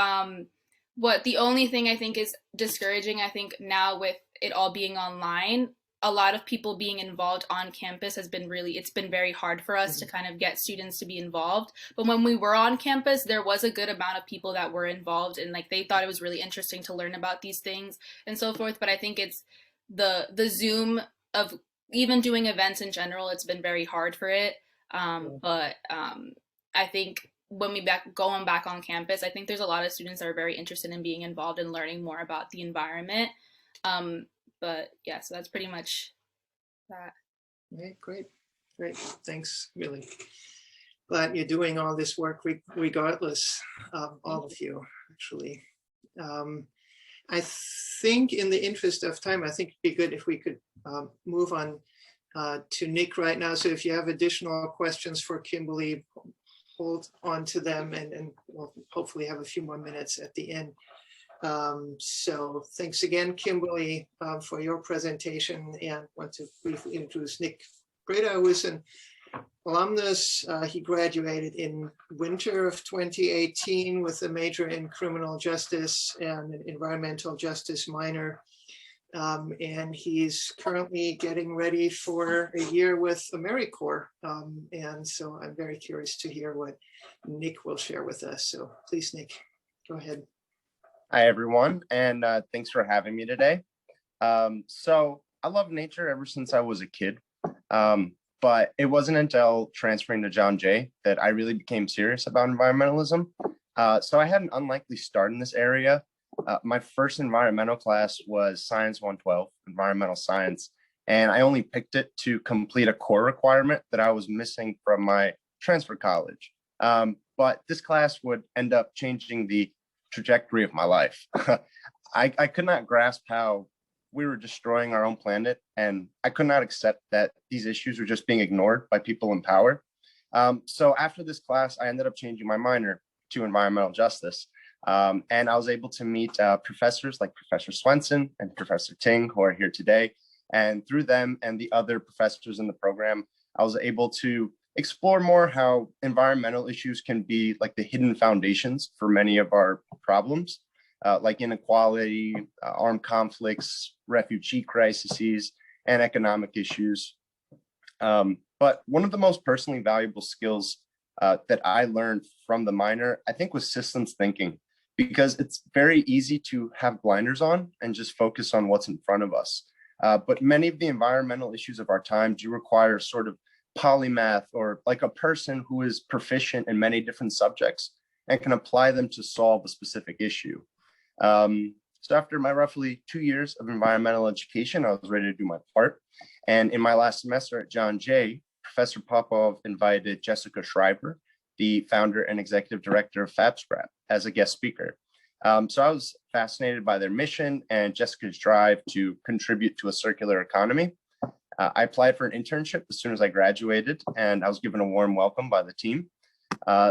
what the only thing I think is discouraging, I think now with it all being online, a lot of people being involved on campus has been it's been very hard for us to kind of get students to be involved. But when we were on campus, there was a good amount of people that were involved, and like they thought it was really interesting to learn about these things and so forth. But I think it's the Zoom of even doing events in general, it's been very hard for it. But I think when we going back on campus, I think there's a lot of students that are very interested in being involved and learning more about the environment. But yeah, so that's pretty much that. Okay, great. Thanks, really. Glad you're doing all this work regardless, all of you, actually. I think in the interest of time, I think it'd be good if we could move on to Nick right now. So if you have additional questions for Kimberly, hold on to them, and we'll hopefully have a few more minutes at the end. So thanks again, Kimberly, for your presentation, and want to briefly introduce Nick Breda, who is an alumnus. He graduated in winter of 2018 with a major in criminal justice and an environmental justice minor. And he's currently getting ready for a year with AmeriCorps. And so I'm very curious to hear what Nick will share with us. So please, Nick, go ahead. Hi, everyone, and thanks for having me today. So I love nature ever since I was a kid, but it wasn't until transferring to John Jay that I really became serious about environmentalism. So I had an unlikely start in this area. My first environmental class was Science 112, Environmental Science, and I only picked it to complete a core requirement that I was missing from my transfer college. But this class would end up changing the trajectory of my life. I could not grasp how we were destroying our own planet, and I could not accept that these issues were just being ignored by people in power. So after this class, I ended up changing my minor to environmental justice. And I was able to meet professors like Professor Swenson and Professor Ting, who are here today. And through them and the other professors in the program, I was able to explore more how environmental issues can be like the hidden foundations for many of our problems, like inequality, armed conflicts, refugee crises, and economic issues. But one of the most personally valuable skills that I learned from the minor, I think, was systems thinking, because it's very easy to have blinders on and just focus on what's in front of us. But many of the environmental issues of our time do require sort of polymath, or like a person who is proficient in many different subjects and can apply them to solve a specific issue. So after my roughly 2 years of environmental education, I was ready to do my part. And in my last semester at John Jay, Professor Popov invited Jessica Schreiber, the founder and executive director of FabScrap, as a guest speaker. So I was fascinated by their mission and Jessica's drive to contribute to a circular economy. I applied for an internship as soon as I graduated, and I was given a warm welcome by the team.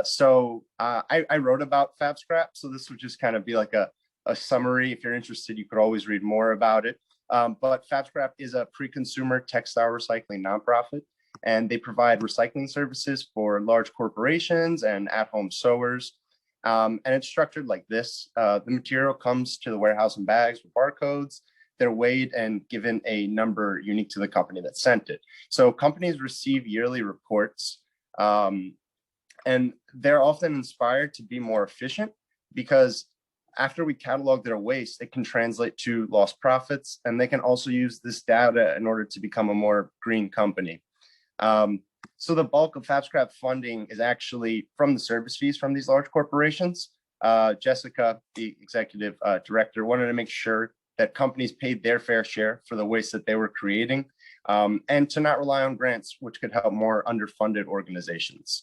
So I wrote about FabScrap, so this would just kind of be like a summary. If you're interested, you could always read more about it. But FabScrap is a pre-consumer textile recycling nonprofit, and they provide recycling services for large corporations and at-home sewers. And it's structured like this. The material comes to the warehouse in bags with barcodes. They're weighed and given a number unique to the company that sent it. So companies receive yearly reports, and they're often inspired to be more efficient, because after we catalog their waste, it can translate to lost profits, and they can also use this data in order to become a more green company. So the bulk of FabScrap funding is actually from the service fees from these large corporations. Jessica, the executive director, wanted to make sure that companies paid their fair share for the waste that they were creating, and to not rely on grants, which could help more underfunded organizations.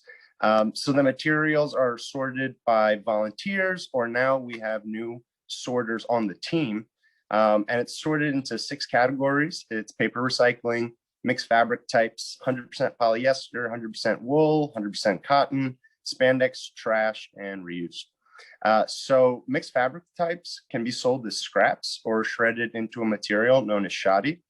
So the materials are sorted by volunteers, or now we have new sorters on the team, and it's sorted into 6 categories. It's paper recycling, mixed fabric types, 100% polyester, 100% wool, 100% cotton, spandex, trash, and reuse. So mixed fabric types can be sold as scraps or shredded into a material known as shoddy.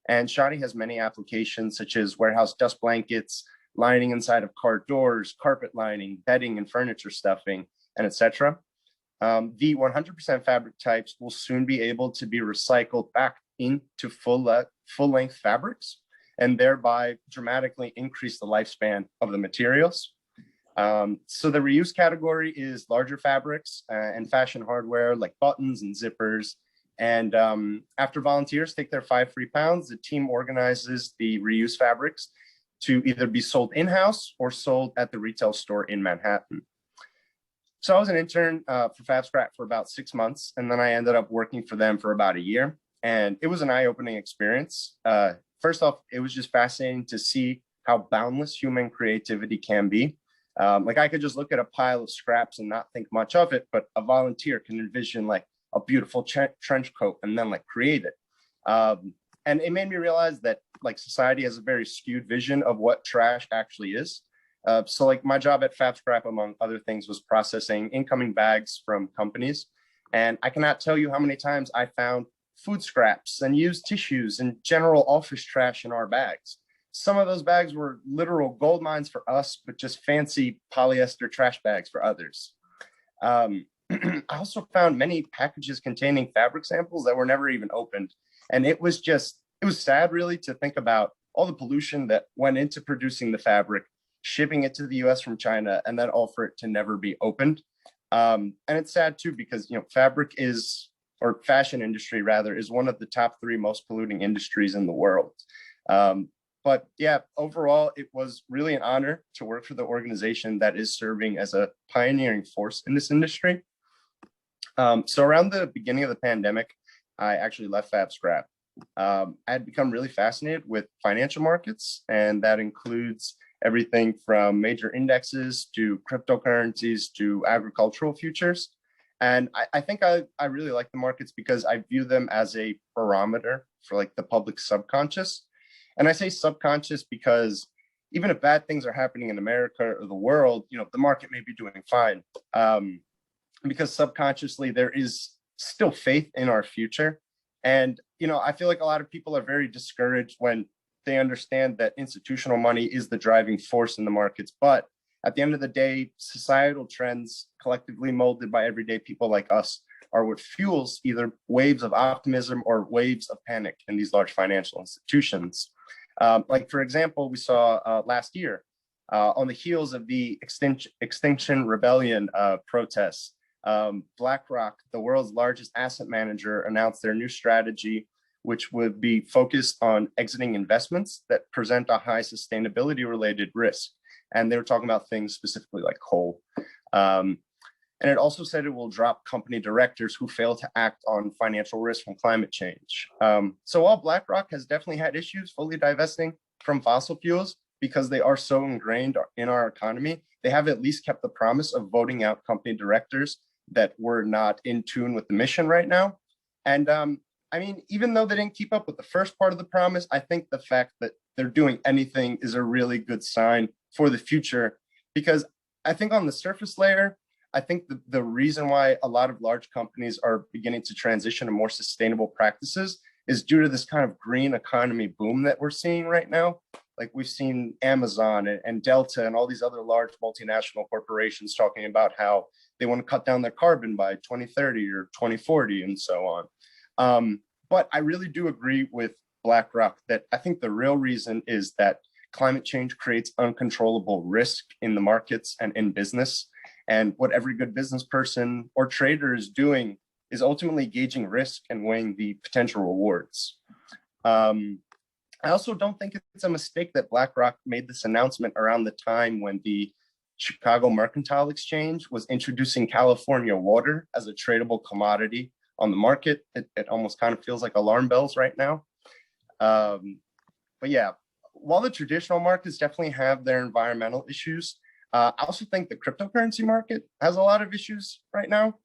And shoddy has many applications, such as warehouse dust blankets, lining inside of car doors, carpet lining, bedding and furniture stuffing, and etc. The 100% fabric types will soon be able to be recycled back into full-length fabrics, and thereby dramatically increase the lifespan of the materials. So the reuse category is larger fabrics and fashion hardware like buttons and zippers. And after volunteers take their 5 free pounds, the team organizes the reuse fabrics to either be sold in-house or sold at the retail store in Manhattan. So I was an intern for FabScrap for about 6 months, and then I ended up working for them for about a year. And it was an eye-opening experience. First off, it was just fascinating to see how boundless human creativity can be. Like I could just look at a pile of scraps and not think much of it, but a volunteer can envision like a beautiful trench coat and then like create it. And it made me realize that like society has a very skewed vision of what trash actually is. So like my job at FabScrap, among other things, was processing incoming bags from companies. And I cannot tell you how many times I found food scraps and used tissues and general office trash in our bags. Some of those bags were literal gold mines for us, but just fancy polyester trash bags for others. I also found many packages containing fabric samples that were never even opened. And it was sad really to think about all the pollution that went into producing the fabric, shipping it to the US from China, and then all for it to never be opened. And it's sad too, because, you know, or fashion industry rather, is one of the top 3 most polluting industries in the world. But yeah, overall, it was really an honor to work for the organization that is serving as a pioneering force in this industry. So around the beginning of the pandemic, I actually left FabScrap. I had become really fascinated with financial markets, and that includes everything from major indexes to cryptocurrencies to agricultural futures. And I think I really like the markets because I view them as a barometer for like the public subconscious. And I say subconscious because even if bad things are happening in America or the world, you know, the market may be doing fine. Because subconsciously there is still faith in our future. And, you know, I feel like a lot of people are very discouraged when they understand that institutional money is the driving force in the markets. But at the end of the day, societal trends collectively molded by everyday people like us are what fuels either waves of optimism or waves of panic in these large financial institutions. Like, for example, we saw last year on the heels of the Extinction Rebellion protests, BlackRock, the world's largest asset manager, announced their new strategy, which would be focused on exiting investments that present a high sustainability related risk. And they were talking about things specifically like coal. And it also said it will drop company directors who fail to act on financial risk from climate change. So while BlackRock has definitely had issues fully divesting from fossil fuels because they are so ingrained in our economy, they have at least kept the promise of voting out company directors that were not in tune with the mission right now. And I mean, even though they didn't keep up with the first part of the promise, I think the fact that they're doing anything is a really good sign for the future, because I think on the surface layer, I think the reason why a lot of large companies are beginning to transition to more sustainable practices is due to this kind of green economy boom that we're seeing right now. Like we've seen Amazon and Delta and all these other large multinational corporations talking about how they want to cut down their carbon by 2030 or 2040 and so on. But I really do agree with BlackRock that I think the real reason is that climate change creates uncontrollable risk in the markets and in business. And what every good business person or trader is doing is ultimately gauging risk and weighing the potential rewards. I also don't think it's a mistake that BlackRock made this announcement around the time when the Chicago Mercantile Exchange was introducing California water as a tradable commodity on the market. It almost kind of feels like alarm bells right now. But yeah, while the traditional markets definitely have their environmental issues, I also think the cryptocurrency market has a lot of issues right now.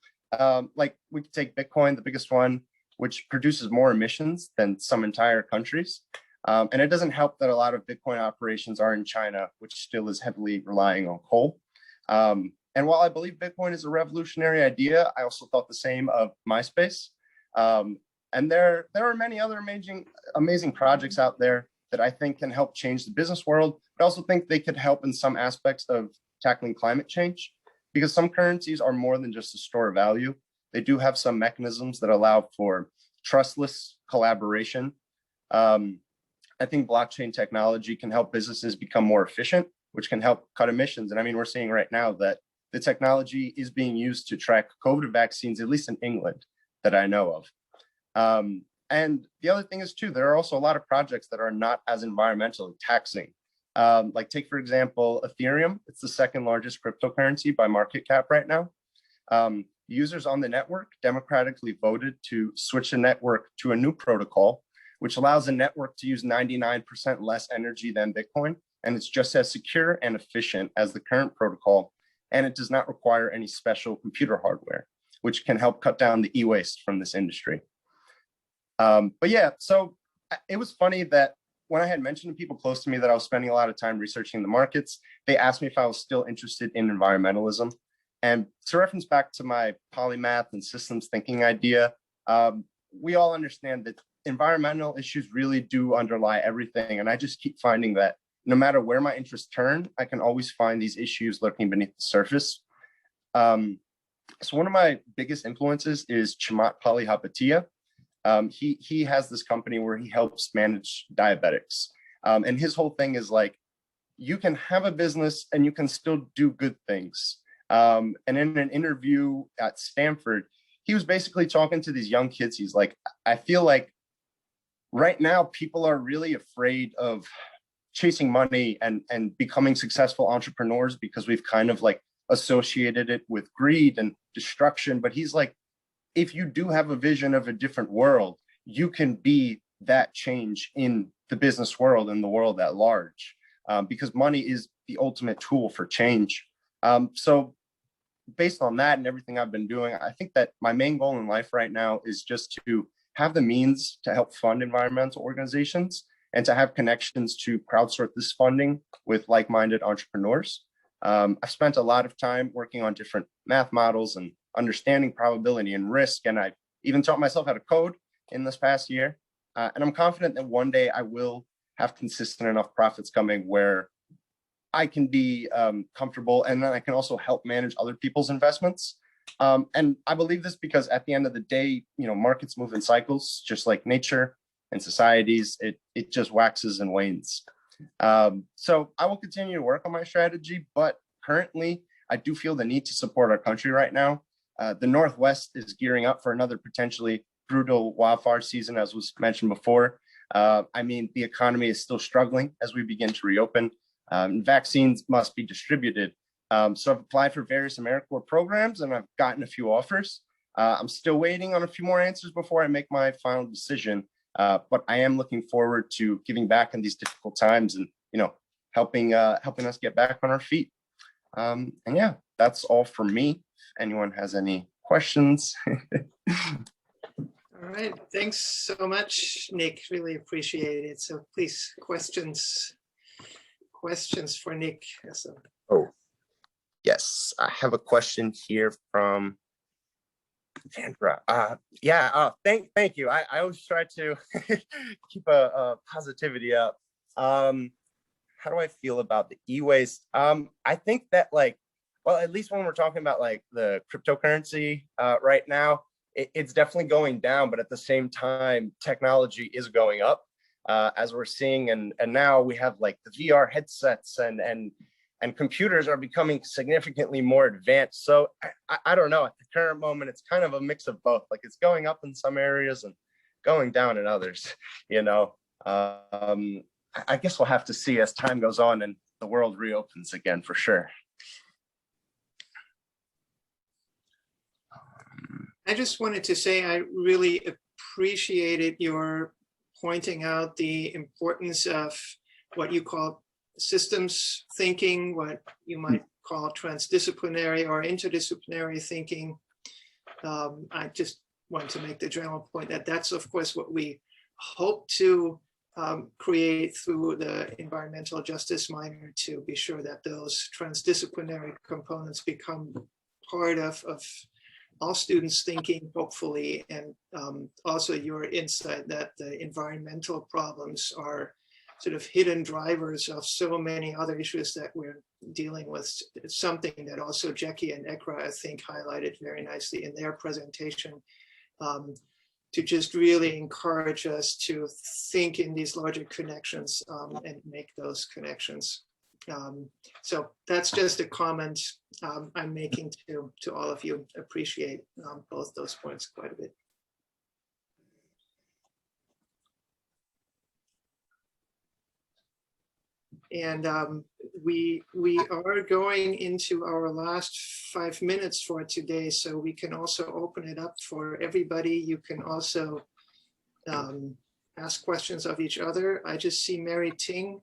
Like we could take Bitcoin, the biggest one, which produces more emissions than some entire countries. And it doesn't help that a lot of Bitcoin operations are in China, which still is heavily relying on coal. And while I believe Bitcoin is a revolutionary idea, I also thought the same of MySpace. And there are many other amazing projects out there that I think can help change the business world, but I also think they could help in some aspects of tackling climate change, because some currencies are more than just a store of value. They do have some mechanisms that allow for trustless collaboration. I think blockchain technology can help businesses become more efficient, which can help cut emissions. And I mean, we're seeing right now that the technology is being used to track COVID vaccines, at least in England, that I know of. And the other thing is too, there are also a lot of projects that are not as environmentally taxing. Like take, for example, Ethereum. It's the second largest cryptocurrency by market cap right now. Users on the network democratically voted to switch the network to a new protocol, which allows the network to use 99% less energy than Bitcoin. And it's just as secure and efficient as the current protocol. And it does not require any special computer hardware, which can help cut down the e-waste from this industry. But yeah, so it was funny that when I had mentioned to people close to me that I was spending a lot of time researching the markets, they asked me if I was still interested in environmentalism. And to reference back to my polymath and systems thinking idea, we all understand that environmental issues really do underlie everything. And I just keep finding that no matter where my interests turn, I can always find these issues lurking beneath the surface. So one of my biggest influences is Chamath Palihapitiya. He has this company where he helps manage diabetics. And his whole thing is like, you can have a business and you can still do good things. And in an interview at Stanford, he was basically talking to these young kids. He's like, I feel like right now people are really afraid of chasing money and becoming successful entrepreneurs because we've kind of like associated it with greed and destruction. But he's like, if you do have a vision of a different world, you can be that change in the business world and the world at large, because money is the ultimate tool for change. So based on that and everything I've been doing, I think that my main goal in life right now is just to have the means to help fund environmental organizations and to have connections to crowdsource this funding with like-minded entrepreneurs. I've spent a lot of time working on different math models and understanding probability and risk, and I even taught myself how to code in this past year. And I'm confident that one day I will have consistent enough profits coming where I can be comfortable, and then I can also help manage other people's investments. And I believe this because at the end of the day, markets move in cycles, just like nature and societies. It just waxes and wanes. So I will continue to work on my strategy, but currently I do feel the need to support our country right now. The Northwest is gearing up for another potentially brutal wildfire season, as was mentioned before. I mean, the economy is still struggling as we begin to reopen. Vaccines must be distributed. So I've applied for various AmeriCorps programs and I've gotten a few offers. I'm still waiting on a few more answers before I make my final decision. But I am looking forward to giving back in these difficult times and, helping us get back on our feet. And yeah, that's all for me. If anyone has any questions. All right, thanks so much, Nick. Really appreciate it. So please, questions for Nick. So. Oh, yes, I have a question here from Sandra. Thank you. I always try to keep a positivity up. How do I feel about the e-waste? I think that at least when we're talking about the cryptocurrency right now, it's definitely going down, but at the same time, technology is going up, as we're seeing, and now we have the VR headsets and computers are becoming significantly more advanced. So I don't know, at the current moment, it's kind of a mix of both. It's going up in some areas and going down in others, I guess we'll have to see as time goes on and the world reopens again, for sure. I just wanted to say I really appreciated your pointing out the importance of what you call systems thinking, what you might call transdisciplinary or interdisciplinary thinking. I just want to make the general point that that's, of course, what we hope to create through the environmental justice minor, to be sure that those transdisciplinary components become part of all students' thinking, hopefully, and also your insight that the environmental problems are sort of hidden drivers of so many other issues that we're dealing with. It's something that also Jackie and Ekra, I think, highlighted very nicely in their presentation, to just really encourage us to think in these larger connections and make those connections. So that's just a comment I'm making to all of you. Appreciate both those points quite a bit. And we are going into our last 5 minutes for today, so we can also open it up for everybody. You can also ask questions of each other. I just see Mary Ting.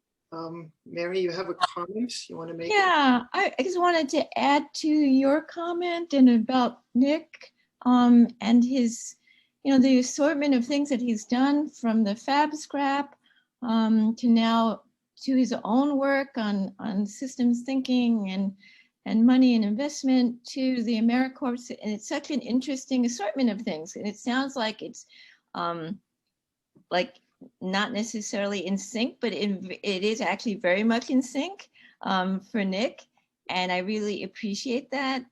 Mary, you have a comment you want to make? Yeah, I just wanted to add to your comment and about Nick and his, the assortment of things that he's done, from the fab scrap to now to his own work on systems thinking and money and investment to the AmeriCorps. And it's such an interesting assortment of things. And it sounds like it's like not necessarily in sync, but it is actually very much in sync for Nick. And I really appreciate that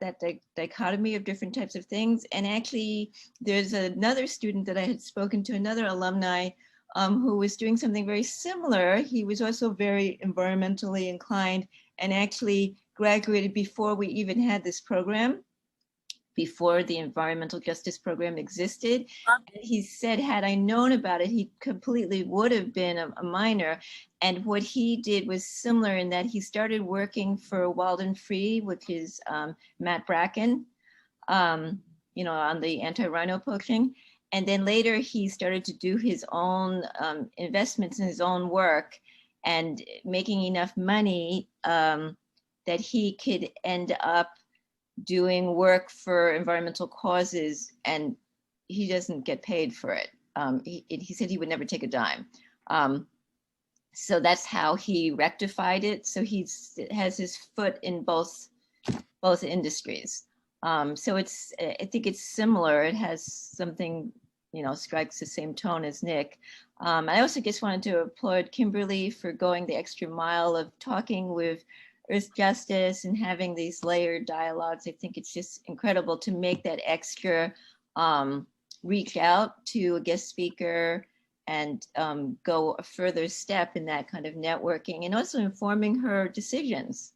dichotomy of different types of things. And actually, there's another student that I had spoken to, another alumni, who was doing something very similar. He was also very environmentally inclined and actually graduated before we even had this program, before the environmental justice program existed. And he said, had I known about it, he completely would have been a minor. And what he did was similar in that he started working for Wild and Free, which is Matt Bracken, on the anti-rhino poaching. And then later he started to do his own investments in his own work and making enough money that he could end up doing work for environmental causes, and he doesn't get paid for it. He said he would never take a dime. So that's how he rectified it. So he has his foot in both industries. So I think it's similar. It has something, strikes the same tone as Nick. I also just wanted to applaud Kimberly for going the extra mile of talking with Earth Justice and having these layered dialogues. I think it's just incredible to make that extra reach out to a guest speaker and go a further step in that kind of networking, and also informing her decisions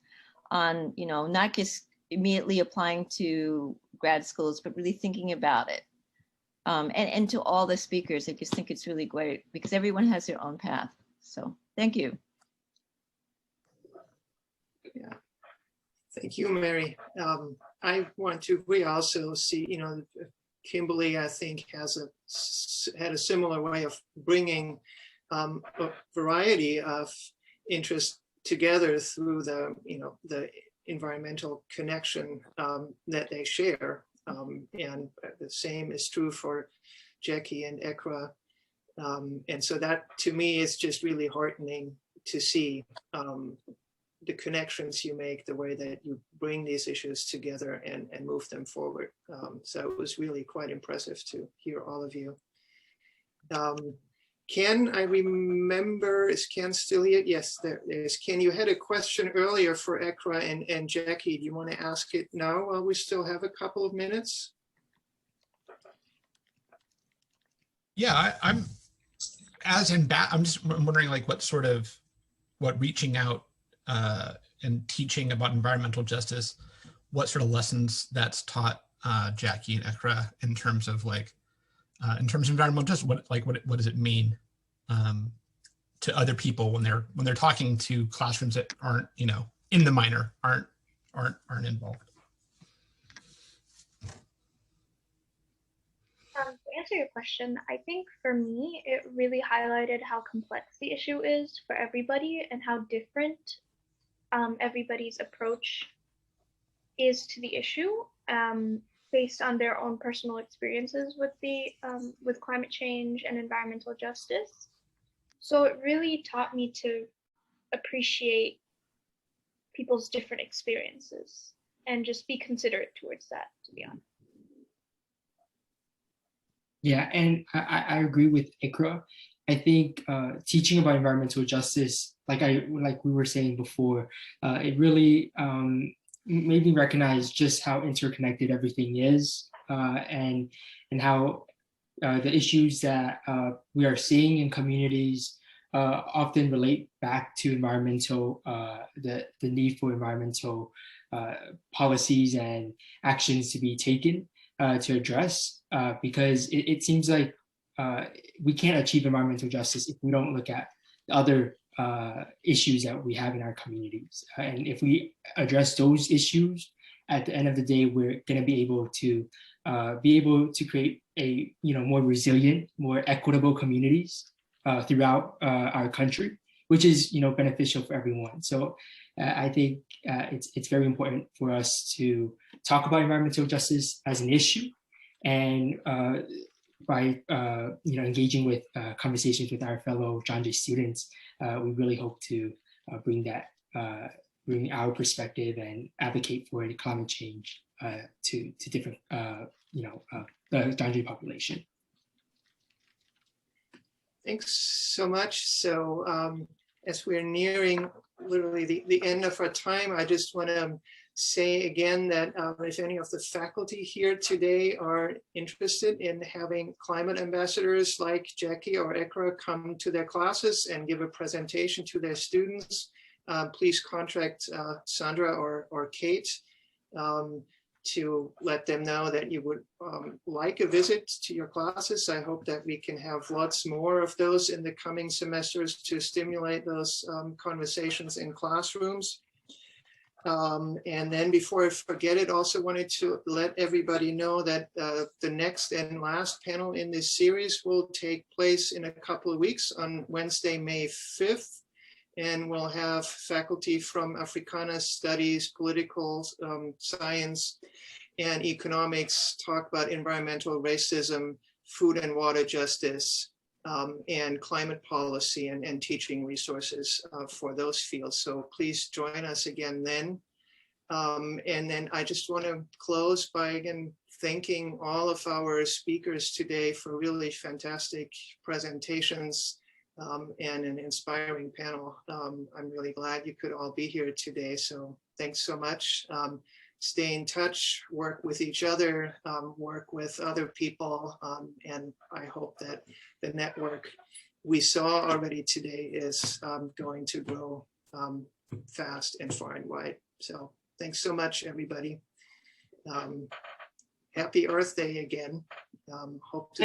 on, not just immediately applying to grad schools, but really thinking about it. And to all the speakers, I just think it's really great because everyone has their own path. So thank you. Yeah, thank you, Mary. I want to, we also see, Kimberly, I think, had a similar way of bringing a variety of interests together through the environmental connection that they share. And the same is true for Jackie and Ekra. And so that, to me, is just really heartening to see the connections you make, the way that you bring these issues together and move them forward. So it was really quite impressive to hear all of you. Ken, I remember, is Ken still here? Yes, there is. Ken, you had a question earlier for Ekra and Jackie. Do you want to ask it now while we still have a couple of minutes? Yeah, I'm just wondering, like, what reaching out and teaching about environmental justice, what sort of lessons that's taught Jackie and Ekra in terms of environmental justice. What does it mean to other people when they're talking to classrooms that aren't in the minor, aren't involved? To answer your question, I think for me, it really highlighted how complex the issue is for everybody and how different everybody's approach is to the issue based on their own personal experiences with climate change and environmental justice. So it really taught me to appreciate people's different experiences and just be considerate towards that, to be honest. Yeah, and I agree with Ikra. I think teaching about environmental justice, like we were saying before, it really made me recognize just how interconnected everything is, and how the issues that we are seeing in communities often relate back to environmental, the need for environmental policies and actions to be taken to address, because it seems like we can't achieve environmental justice if we don't look at the other issues that we have in our communities. And if we address those issues, at the end of the day, we're going to be able to create a more resilient, more equitable communities throughout our country, which is beneficial for everyone. So I think it's very important for us to talk about environmental justice as an issue, and by engaging with conversations with our fellow John Jay students, we really hope to bring our perspective and advocate for climate change to different the John Jay population. Thanks so much. So as we're nearing literally the end of our time, I just want to say again that if any of the faculty here today are interested in having climate ambassadors like Jackie or Ekra come to their classes and give a presentation to their students, please contact Sandra or Kate to let them know that you would like a visit to your classes. I hope that we can have lots more of those in the coming semesters to stimulate those conversations in classrooms. And then before I forget it, also wanted to let everybody know that the next and last panel in this series will take place in a couple of weeks on Wednesday, May 5th. And we'll have faculty from Africana Studies, Political Science, and Economics talk about environmental racism, food and water justice, and climate policy and teaching resources for those fields. So please join us again then. And then I just want to close by again thanking all of our speakers today for really fantastic presentations and an inspiring panel. I'm really glad you could all be here today. So thanks so much. Stay in touch, work with each other, work with other people. And I hope that the network we saw already today is going to grow fast and far and wide. So thanks so much, everybody. Happy Earth Day again. Hope to